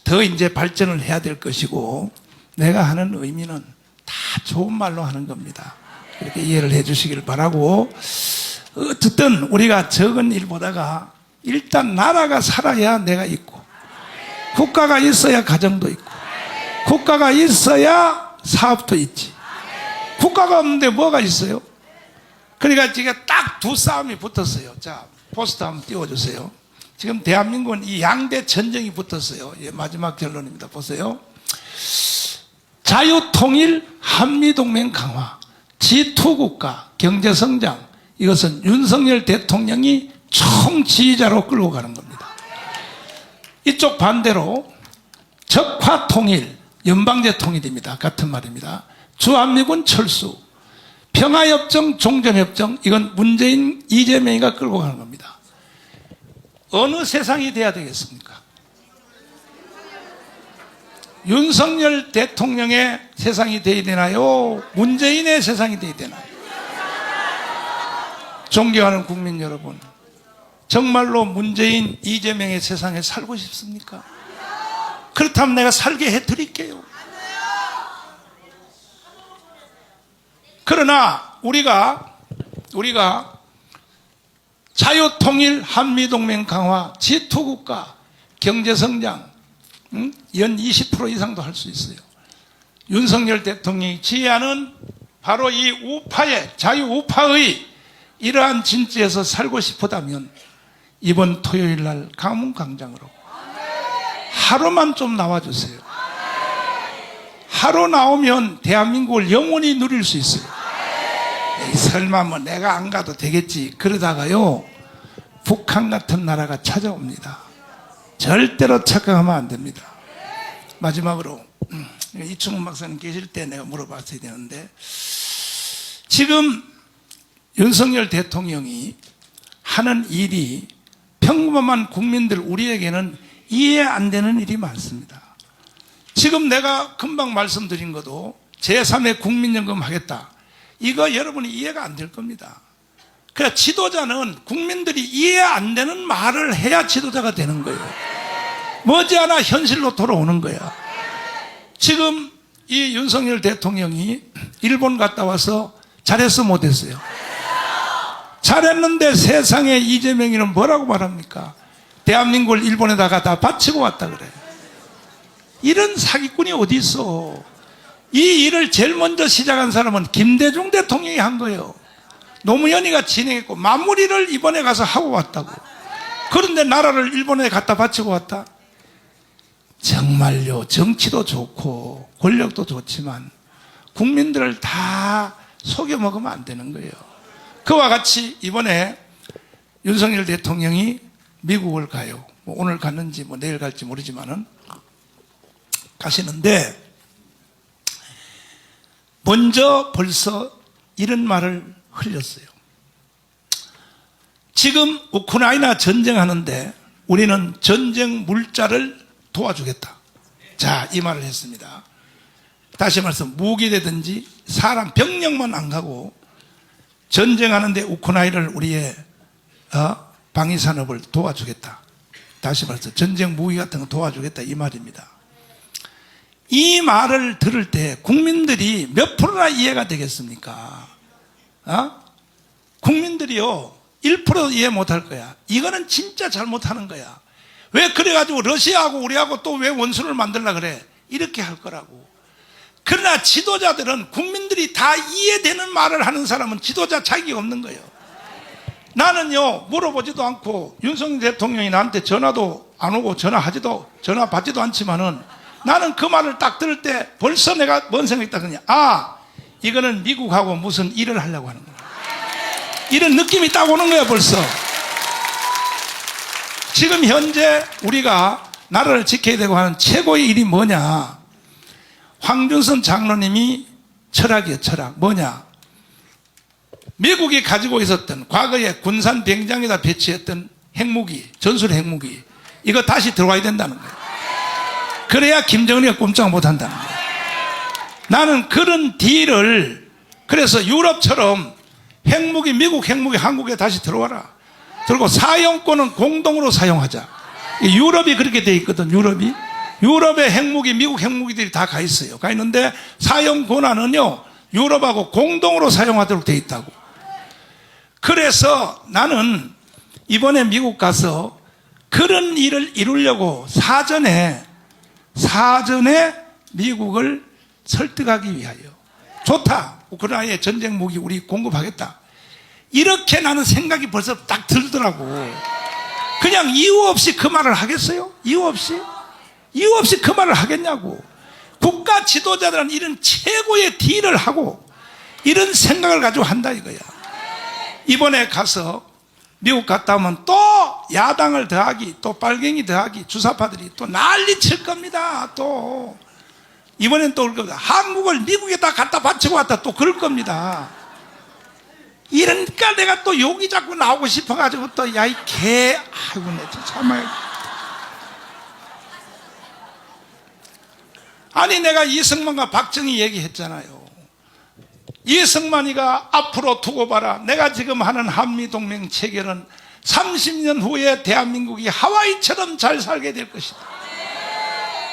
더 이제 발전을 해야 될 것이고 내가 하는 의미는 다 좋은 말로 하는 겁니다. 이렇게 이해를 해 주시길 바라고, 어쨌든 우리가 적은 일 보다가 일단 나라가 살아야 내가 있고 국가가 있어야 가정도 있고 국가가 있어야 사업도 있지. 국가가 없는데 뭐가 있어요? 그러니까 지금 딱 두 싸움이 붙었어요. 자, 포스터 한번 띄워주세요. 지금 대한민국은 이 양대 전쟁이 붙었어요. 예, 마지막 결론입니다. 보세요. 자유통일, 한미동맹 강화, G2국가, 경제성장, 이것은 윤석열 대통령이 총지휘자로 끌고 가는 겁니다. 이쪽 반대로 적화통일, 연방제 통일입니다. 같은 말입니다. 주한미군 철수, 평화협정, 종전협정, 이건 문재인, 이재명이가 끌고 가는 겁니다. 어느 세상이 돼야 되겠습니까? 윤석열 대통령의 세상이 돼야 되나요? 문재인의 세상이 돼야 되나요? 존경하는 국민 여러분, 정말로 문재인, 이재명의 세상에 살고 싶습니까? 그렇다면 내가 살게 해드릴게요. 그러나 우리가 자유통일, 한미동맹 강화, G2국가, 경제성장, 연 20% 이상도 할 수 있어요. 윤석열 대통령이 지휘하는 바로 이 우파의, 자유우파의 이러한 진지에서 살고 싶다면 이번 토요일 날 강문광장으로 하루만 좀 나와주세요. 하루 나오면 대한민국을 영원히 누릴 수 있어요. 에이, 설마 뭐 내가 안 가도 되겠지 그러다가요 북한 같은 나라가 찾아옵니다. 절대로 착각하면 안 됩니다. 마지막으로 이충훈 박사님 계실 때 내가 물어봤어야 되는데, 지금 윤석열 대통령이 하는 일이 평범한 국민들, 우리에게는 이해 안 되는 일이 많습니다. 지금 내가 금방 말씀드린 것도 제3의 국민연금 하겠다, 이거 여러분이 이해가 안 될 겁니다. 그러니까 지도자는 국민들이 이해 안 되는 말을 해야 지도자가 되는 거예요. 머지않아 현실로 돌아오는 거야. 지금 이 윤석열 대통령이 일본 갔다 와서 잘했어 못했어요? 잘했는데 세상에 이재명이는 뭐라고 말합니까? 대한민국을 일본에다가 다 바치고 왔다 그래. 이런 사기꾼이 어디 있어? 이 일을 제일 먼저 시작한 사람은 김대중 대통령이 한 거예요. 노무현이가 진행했고 마무리를 이번에 가서 하고 왔다고. 그런데 나라를 일본에 갖다 바치고 왔다? 정말요, 정치도 좋고 권력도 좋지만 국민들을 다 속여 먹으면 안 되는 거예요. 그와 같이 이번에 윤석열 대통령이 미국을 가요. 뭐 오늘 갔는지 뭐 내일 갈지 모르지만은 가시는데, 먼저 벌써 이런 말을 흘렸어요. 지금 우크라이나 전쟁하는데 우리는 전쟁 물자를 도와주겠다. 자, 이 말을 했습니다. 다시 말해서 무기라든지 사람 병력만 안 가고 전쟁하는데 우크라이나를 우리의 방위산업을 도와주겠다. 다시 말해서 전쟁 무기 같은 거 도와주겠다, 이 말입니다. 이 말을 들을 때 국민들이 몇 프로나 이해가 되겠습니까? 국민들이요 1% 이해 못할 거야. 이거는 진짜 잘못하는 거야. 왜 그래가지고 러시아하고 우리하고 또 왜 원수를 만들려고 그래? 이렇게 할 거라고. 그러나 지도자들은 국민들이 다 이해되는 말을 하는 사람은 지도자 자격이 없는 거예요. 나는요 물어보지도 않고 윤석열 대통령이 나한테 전화도 안 오고 전화 받지도 않지만은 나는 그 말을 딱 들을 때 벌써 내가 뭔 생각이 딱 드냐. 아, 이거는 미국하고 무슨 일을 하려고 하는 거야. 이런 느낌이 딱 오는 거야 벌써. 지금 현재 우리가 나라를 지켜야 되고 하는 최고의 일이 뭐냐? 황준선 장로님이 철학이에요. 철학. 뭐냐? 미국이 가지고 있었던 과거에 군산 병장에다 배치했던 핵무기, 전술 핵무기, 이거 다시 들어와야 된다는 거예요. 그래야 김정은이가 꼼짝 못한다는 거예요. 나는 그런 딜을, 그래서 유럽처럼 핵무기, 미국 핵무기 한국에 다시 들어와라. 그리고 사용권은 공동으로 사용하자. 유럽이 그렇게 돼 있거든. 유럽의 핵무기, 미국 핵무기들이 다 가 있어요. 가 있는데 사용 권한은요 유럽하고 공동으로 사용하도록 돼 있다고. 그래서 나는 이번에 미국 가서 그런 일을 이루려고 사전에 미국을 설득하기 위하여, 좋다, 우크라이나의 전쟁 무기 우리 공급하겠다, 이렇게 나는 생각이 벌써 딱 들더라고. 그냥 이유 없이 그 말을 하겠어요? 이유 없이 그 말을 하겠냐고. 국가 지도자들은 이런 최고의 딜을 하고 이런 생각을 가지고 한다 이거야. 이번에 가서 미국 갔다 오면 또 야당을 더하기, 또 빨갱이 더하기, 주사파들이 또 난리 칠 겁니다. 또 이번엔 또 그럴 겁니다. 한국을 미국에다 갖다 바치고 왔다 또 그럴 겁니다. 이러니까 내가 또 욕이 자꾸 나오고 싶어가지고 또 야 이 개, 아이고 내 참아요. 아니 내가 이승만과 박정희 얘기했잖아요. 이승만이가 앞으로 두고 봐라. 내가 지금 하는 한미동맹 체결은 30년 후에 대한민국이 하와이처럼 잘 살게 될 것이다.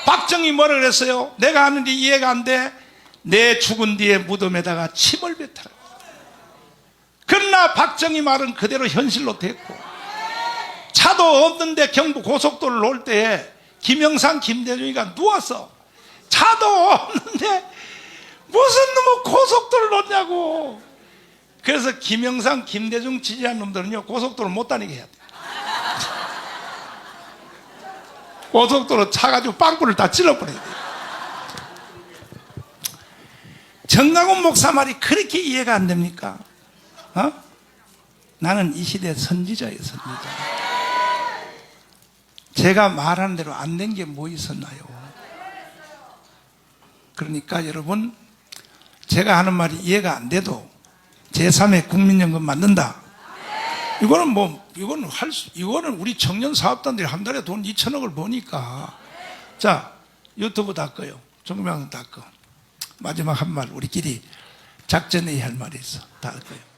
박정희 뭐라 그랬어요? 내가 하는데 이해가 안 돼. 내 죽은 뒤에 무덤에다가 침을 뱉어라. 그러나 박정희 말은 그대로 현실로 됐고, 차도 없는데 경부 고속도로를 올 때에 김영삼, 김대중이가 누웠어. 차도 없는데 무슨 놈의 고속도로를 놓냐고. 그래서 김영삼, 김대중 지지한 놈들은요 고속도로 못 다니게 해야 돼. 고속도로 차 가지고 빵꾸를 다 찔러버려야 돼. 정강훈 목사 말이 그렇게 이해가 안 됩니까? 나는 이 시대 선지자예요, 선지자. 제가 말하는 대로 안 된 게 뭐 있었나요? 그러니까 여러분, 제가 하는 말이 이해가 안 돼도 제3의 국민연금 만든다. 이거는 우리 청년 사업단들이 한 달에 돈 2천억을 버니까. 자, 유튜브 닦아요. 정명훈 닦아. 마지막 한 말, 우리끼리 작전회의 할 말이 있어. 닦아요.